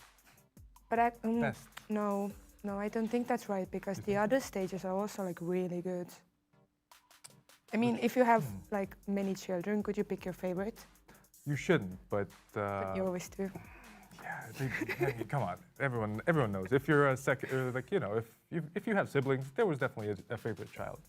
But best. No, I don't think that's right because the other stages are also like really good. I mean, if you have like many children, could you pick your favorite? You shouldn't, but you always do. Yeah, I mean, come on. Everyone knows. If you're a second, like you know, if you have siblings, there was definitely a favorite child.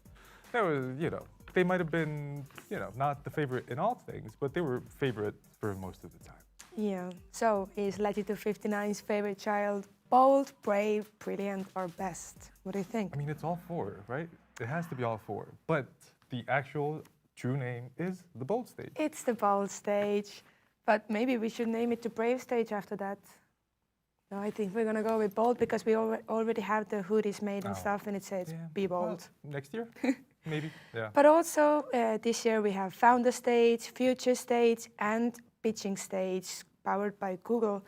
There was, you know, they might have been, you know, not the favorite in all things, but they were favorite for most of the time. Yeah. So is Latitude 59's favorite child bold, brave, brilliant, or best? What do you think? I mean, it's all 4, right? It has to be all 4. But the actual true name is the bold stage. It's the bold stage, but maybe we should name it the brave stage after that. No, I think we're gonna go with bold because we already have the hoodies made and stuff, and it says "Be bold." Well, next year, maybe. Yeah. But also this year we have founder stage, future stage, and pitching stage powered by Google.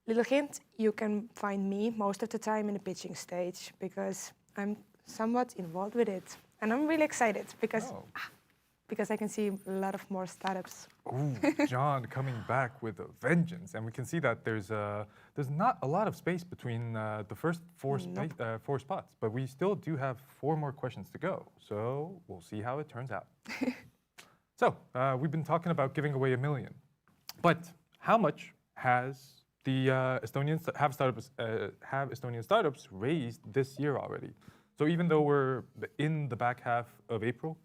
Little hint: you can find me most of the time in the pitching stage because I'm somewhat involved with it, and I'm really excited because I can see a lot of more startups. Ooh, John coming back with a vengeance, and we can see that there's not a lot of space between the first 4 spots, but we still do have 4 more questions to go. So we'll see how it turns out. So we've been talking about giving away $1 million, but how much has the Estonian startups raised this year already? So even though we're in the back half of April,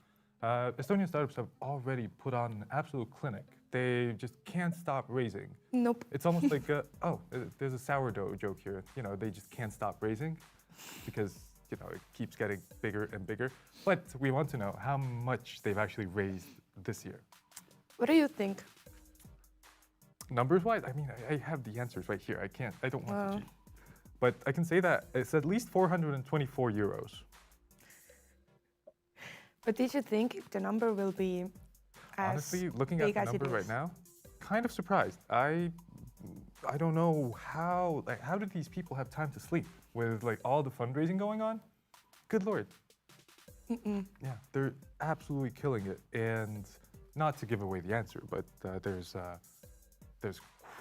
Estonian startups have already put on an absolute clinic. They just can't stop raising. Nope. It's almost like, there's a sourdough joke here. You know, they just can't stop raising because, you know, it keeps getting bigger and bigger. But we want to know how much they've actually raised this year. What do you think? Numbers-wise, I mean, I have the answers right here. I don't want to cheat. But I can say that it's at least 424 euros. But did you think the number will be as honestly, looking at big the as it number right is? now, kind of surprised. I don't know how did these people have time to sleep with like all the fundraising going on? Good Lord. Yeah, they're absolutely killing it. And not to give away the answer, but there's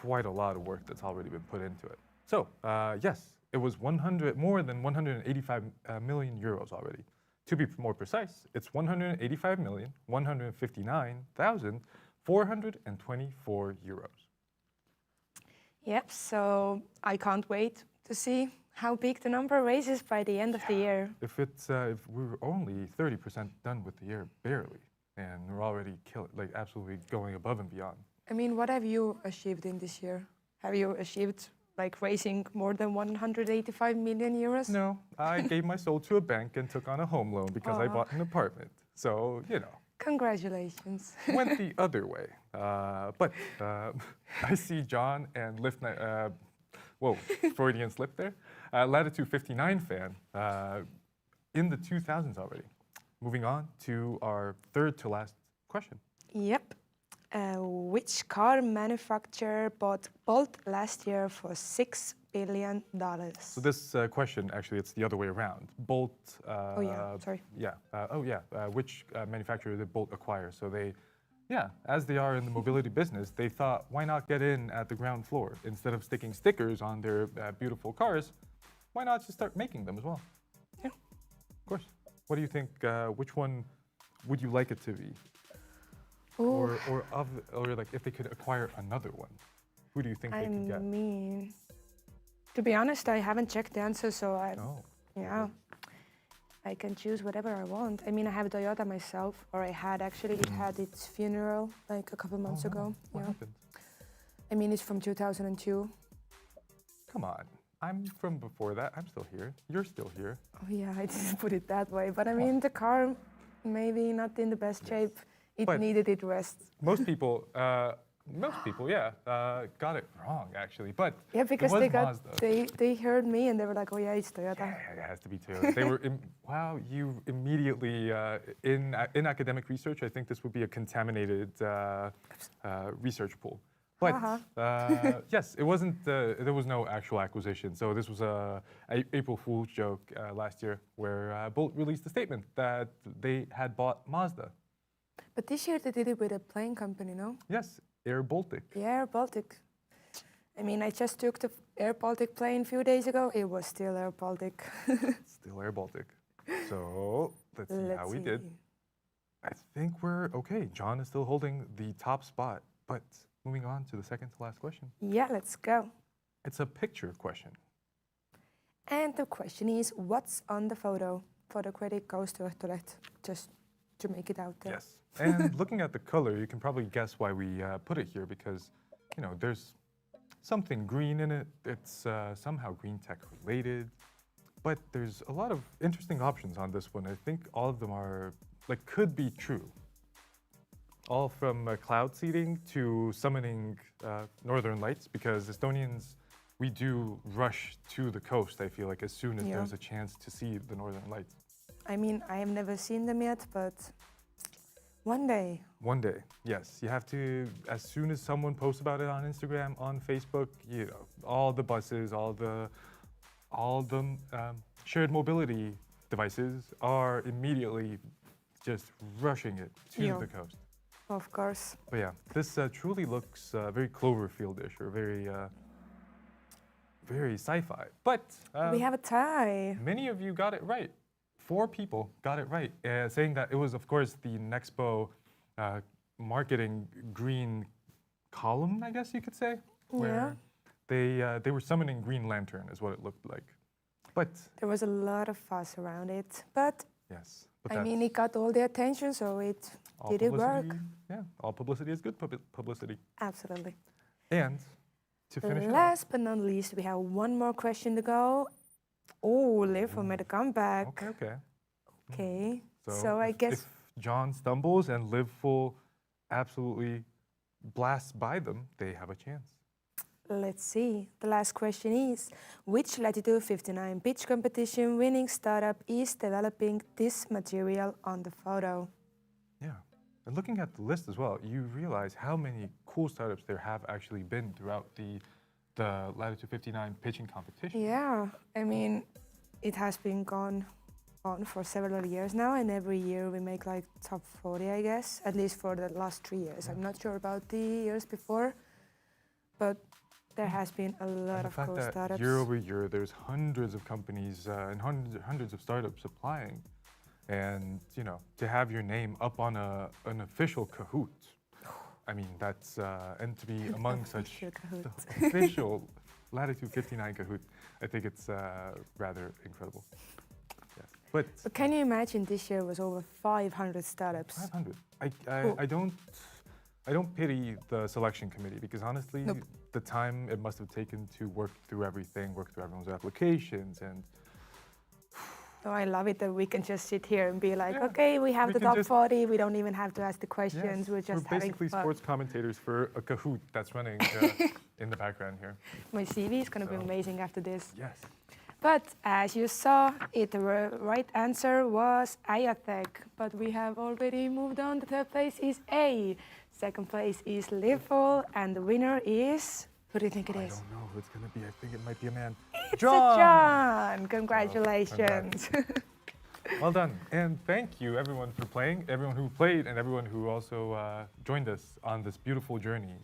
quite a lot of work that's already been put into it. So yes, it was more than 185 million euros already. To be more precise, it's 185,159,424 euros. Yep, so I can't wait to see how big the number raises by the end of the year. If we're only 30% done with the year, barely, and we're already absolutely going above and beyond. I mean, what have you achieved in this year? Have you achieved like raising more than 185 million euros? No, I gave my soul to a bank and took on a home loan because I bought an apartment. So, you know. Congratulations. Went the other way. But I see John and Freudian slip there. Latitude 59 fan in the 2000s already. Moving on to our third to last question. Yep. Which car manufacturer bought Bolt last year for $6 billion? So this question, actually, it's the other way around. Bolt. Which manufacturer did Bolt acquire? So they, as they are in the mobility business, they thought, why not get in at the ground floor instead of sticking stickers on their beautiful cars? Why not just start making them as well? Yeah. Of course. What do you think? Which one would you like it to be? Ooh. Or like if they could acquire another one, who do you think they could get? I mean, to be honest, I haven't checked the answer, so I can choose whatever I want. I mean, I have a Toyota myself, or I had actually. It had its funeral like a couple months ago. What happened? I mean, it's from 2002. Come on, I'm from before that. I'm still here. You're still here. Oh yeah, I didn't put it that way, but I mean, the car maybe not in the best shape. It needed its rest. Most people, got it wrong actually. But yeah, because they heard me and they were like, oh yeah, it's Toyota. Yeah, it has to be Toyota. They were wow, you immediately in academic research. I think this would be a contaminated research pool. But yes, it wasn't. There was no actual acquisition. So this was a April Fool's joke last year, where Bolt released a statement that they had bought Mazda. But this year they did it with a plane company, no? Yes, Air Baltic. Yeah, Air Baltic. I mean, I just took the Air Baltic plane a few days ago. It was still Air Baltic. Still Air Baltic. So let's see how we did. I think we're okay. John is still holding the top spot. But moving on to the second to last question. Yeah, let's go. It's a picture question. And the question is, what's on the photo? For the credit goes to Õhtuleht, just to make it out there. Yes. And looking at the color, you can probably guess why we put it here, because, you know, there's something green in it. It's somehow Cleantech related, but there's a lot of interesting options on this one. I think all of them are, could be true. All from cloud seeding to summoning northern lights, because Estonians, we do rush to the coast, I feel like, as soon as there's a chance to see the northern lights. I mean, I have never seen them yet, but one day. One day, yes. You have to, as soon as someone posts about it on Instagram, on Facebook, you know, all the buses, all the shared mobility devices are immediately just rushing it to the coast. Of course. But yeah, this truly looks very Cloverfield-ish, or very sci-fi. But we have a tie. Many of you got it right. 4 people got it right, saying that it was, of course, the Nexpo marketing green column, I guess you could say, where they were summoning Green Lantern, is what it looked like. But there was a lot of fuss around it. But yes, but I mean, it got all the attention, so did it work? Yeah, all publicity is good publicity. Absolutely. And to finish last but not least, we have one more question to go. Oh, Livful made a comeback. Okay. Okay. So I guess if John stumbles and Livful absolutely blasts by them, they have a chance. let's see. The last question is, which Latitude 59 pitch competition winning startup is developing this material on the photo? Yeah. And looking at the list as well, you realize how many cool startups there have actually been throughout the Latitude 59 pitching competition. Yeah, I mean, it has been gone on for several years now, and every year we make like top 40, I guess, at least for the last 3 years. I'm not sure about the years before, but there has been a lot of cool startups. Year over year, there's hundreds of companies and hundreds of startups applying. And, you know, to have your name up on an official Kahoot, I mean, that's, and to be among such the official Latitude 59 Kahoot, I think it's rather incredible. Yes. But can you imagine this year was over 500 startups? 500. I don't pity the selection committee because honestly, the time it must have taken to work through everything, work through everyone's applications, and so I love it that we can just sit here and be like, okay, we have the top 40. We don't even have to ask the questions. We're just having basically fun. Sports commentators for a Kahoot that's running in the background here. My CV is going to be amazing after this. Yes. But as you saw, the right answer was IoTech. But we have already moved on. The third place is A. Second place is Livful. And the winner is... Who do you think it is? I don't know who it's going to be. I think it might be a man. It's John! Congratulations. Well done. And thank you, everyone, for playing, everyone who played, and everyone who also joined us on this beautiful journey.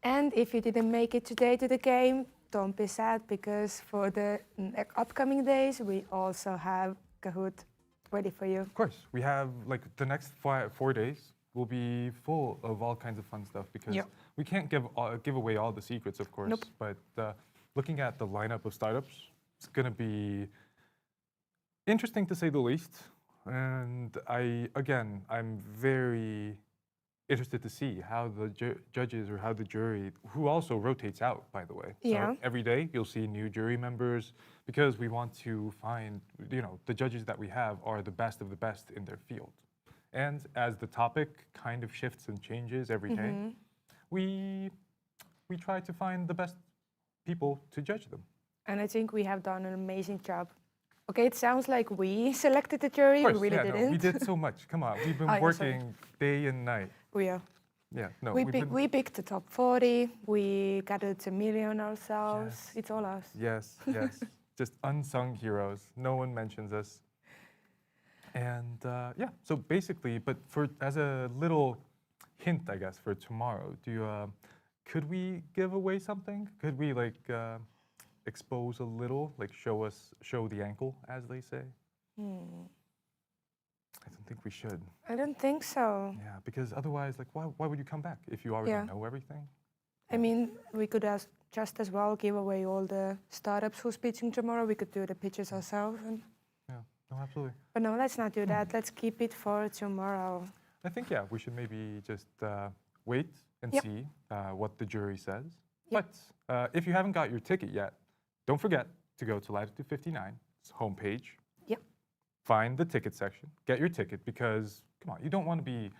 And if you didn't make it today to the game, don't be sad, because for the upcoming days, we also have Kahoot ready for you. Of course. We have, like, the next 4 days will be full of all kinds of fun stuff, because we can't give away all the secrets, of course. But looking at the lineup of startups, it's going to be interesting to say the least. And I'm very interested to see how the judges or how the jury, who also rotates out, by the way. Yeah. So every day you'll see new jury members, because we want to find, the judges that we have are the best of the best in their field. And as the topic kind of shifts and changes every day, we try to find the best people to judge them. And I think we have done an amazing job. Okay, it sounds like we selected the jury. We really didn't. No, we did so much. Come on, we've been working day and night. Yeah. Yeah, no. We picked the top 40. We gathered $1 million ourselves. Yes. It's all us. Yes, yes. Just unsung heroes. No one mentions us. And so basically, but as a little hint, I guess, for tomorrow, could we give away something? Could we expose a little, show the ankle, as they say? I don't think we should. I don't think so. Yeah, because otherwise, why would you come back if you already know everything? I mean, we could just as well give away all the startups who's pitching tomorrow. We could do the pitches ourselves. No, absolutely. But no, let's not do that. Let's keep it for tomorrow. I think, we should maybe just wait and see what the jury says. But if you haven't got your ticket yet, don't forget to go to Latitude 59's homepage. Find the ticket section, get your ticket, because, come on, you don't want to be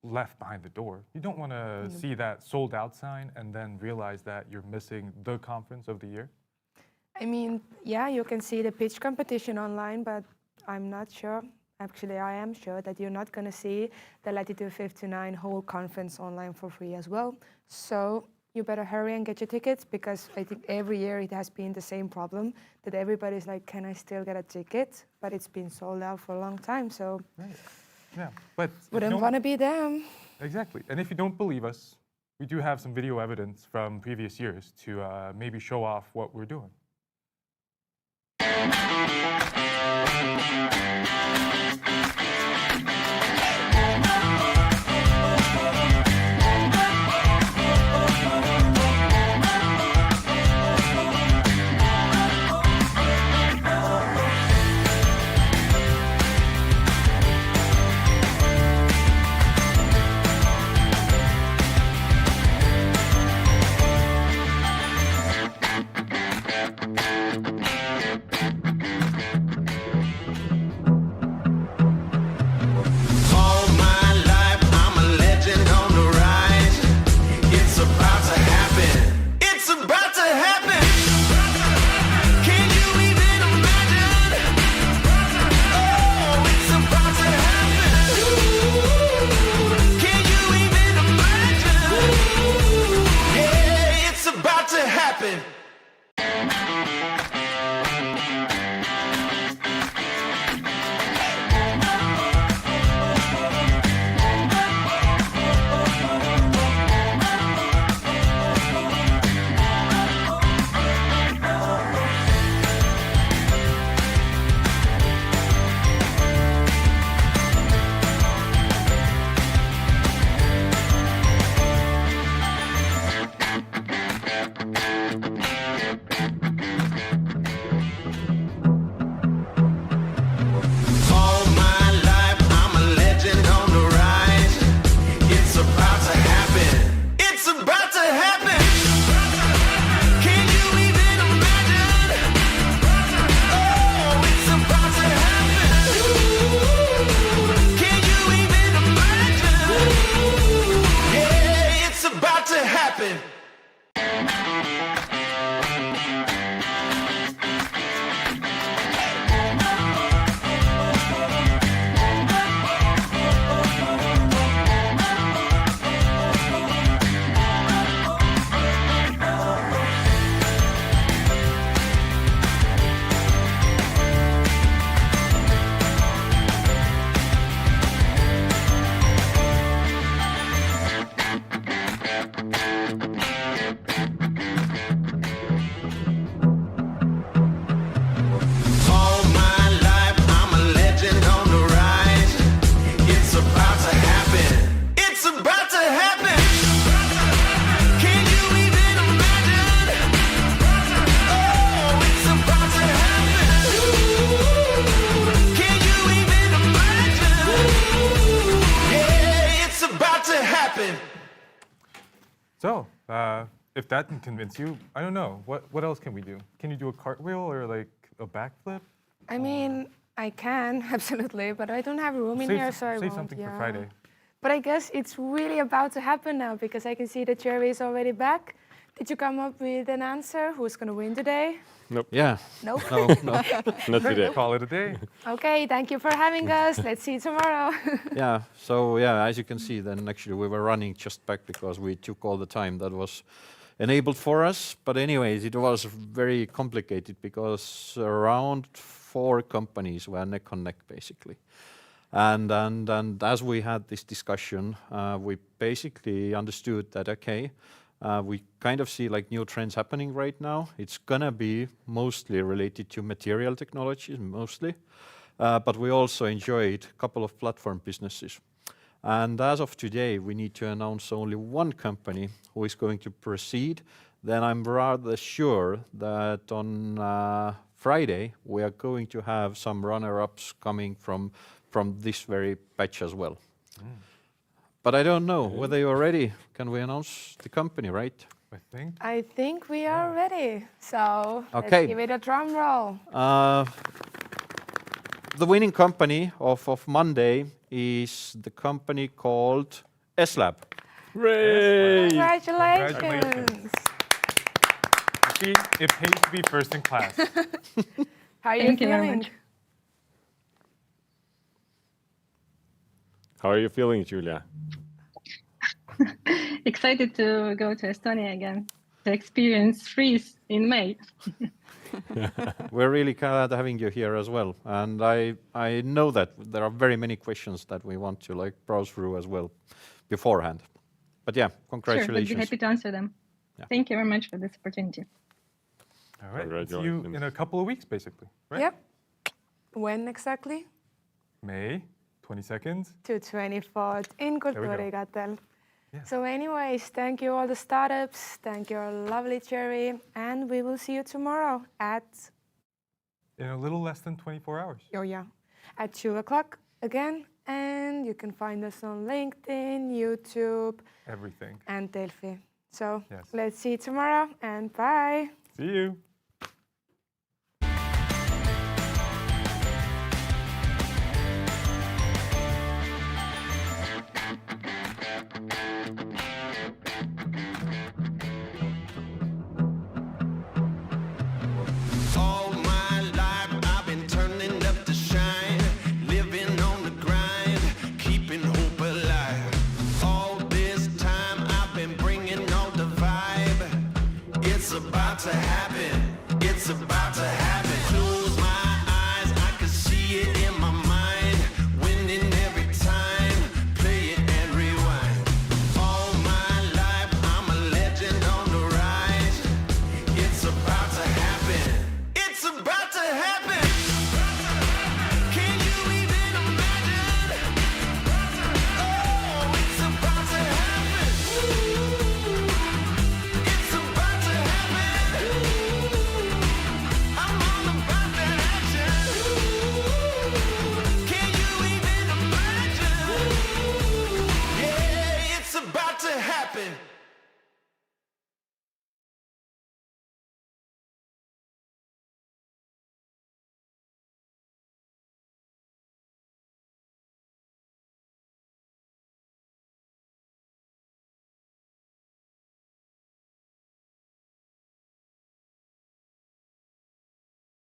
left behind the door. You don't want to see that sold out sign and then realize that you're missing the conference of the year. I mean, you can see the pitch competition online, but I'm not sure. Actually, I am sure that you're not going to see the Latitude 59 whole conference online for free as well. So you better hurry and get your tickets, because I think every year it has been the same problem, that everybody's like, can I still get a ticket? But it's been sold out for a long time, so but we don't want to be them. Exactly. And if you don't believe us, we do have some video evidence from previous years to maybe show off what we're doing. So, if that can convince you, I don't know. What else can we do? Can you do a cartwheel or like a backflip? I mean, I can, absolutely, but I don't have room in here, so I won't. Save something for Friday. But I guess it's really about to happen now because I can see that Jerry is already back. Did you come up with an answer? Who's going to win today? Nope. Yeah. Nope. No. Not today. Call it a day. Okay, thank you for having us. Let's see you tomorrow. Yeah, so yeah, as you can see, then actually we were running just back because we took all the time that was enabled for us. But anyways, it was very complicated because around 4 companies were neck and neck basically. And as we had this discussion, we basically understood that, okay, we kind of see like new trends happening right now. It's gonna be mostly related to material technologies, mostly. But we also enjoyed a couple of platform businesses. And as of today, we need to announce only one company who is going to proceed. Then I'm rather sure that on Friday, we are going to have some runner-ups coming from this very batch as well. But I don't know whether you're ready. Can we announce the company, right? I think we are ready. So Okay. let's give it a drum roll. The winning company of Monday is the company called S.Lab. Hooray! Congratulations. See, it pays to be first in class. How are you Thank you very feeling? much. How are you feeling, Julia? Excited to go to Estonia again to experience freeze in May. We're really glad having you here as well. And I know that there are very many questions that we want to like browse through as well beforehand. But yeah, Sure, congratulations. would be happy to answer them. Yeah. Thank you very much for this opportunity. All right. See you in a couple of weeks, basically, right? Yep. When exactly? May 22nd. To 24th in we go. Kultuurigatel. So anyways, thank you all the startups. Thank you our lovely Jerry. And we will see you tomorrow at... In a little less than 24 hours. Oh yeah. At 2 o'clock again. And you can find us on LinkedIn, YouTube. Everything. And Delphi. So Yes. let's see you tomorrow and bye. See you.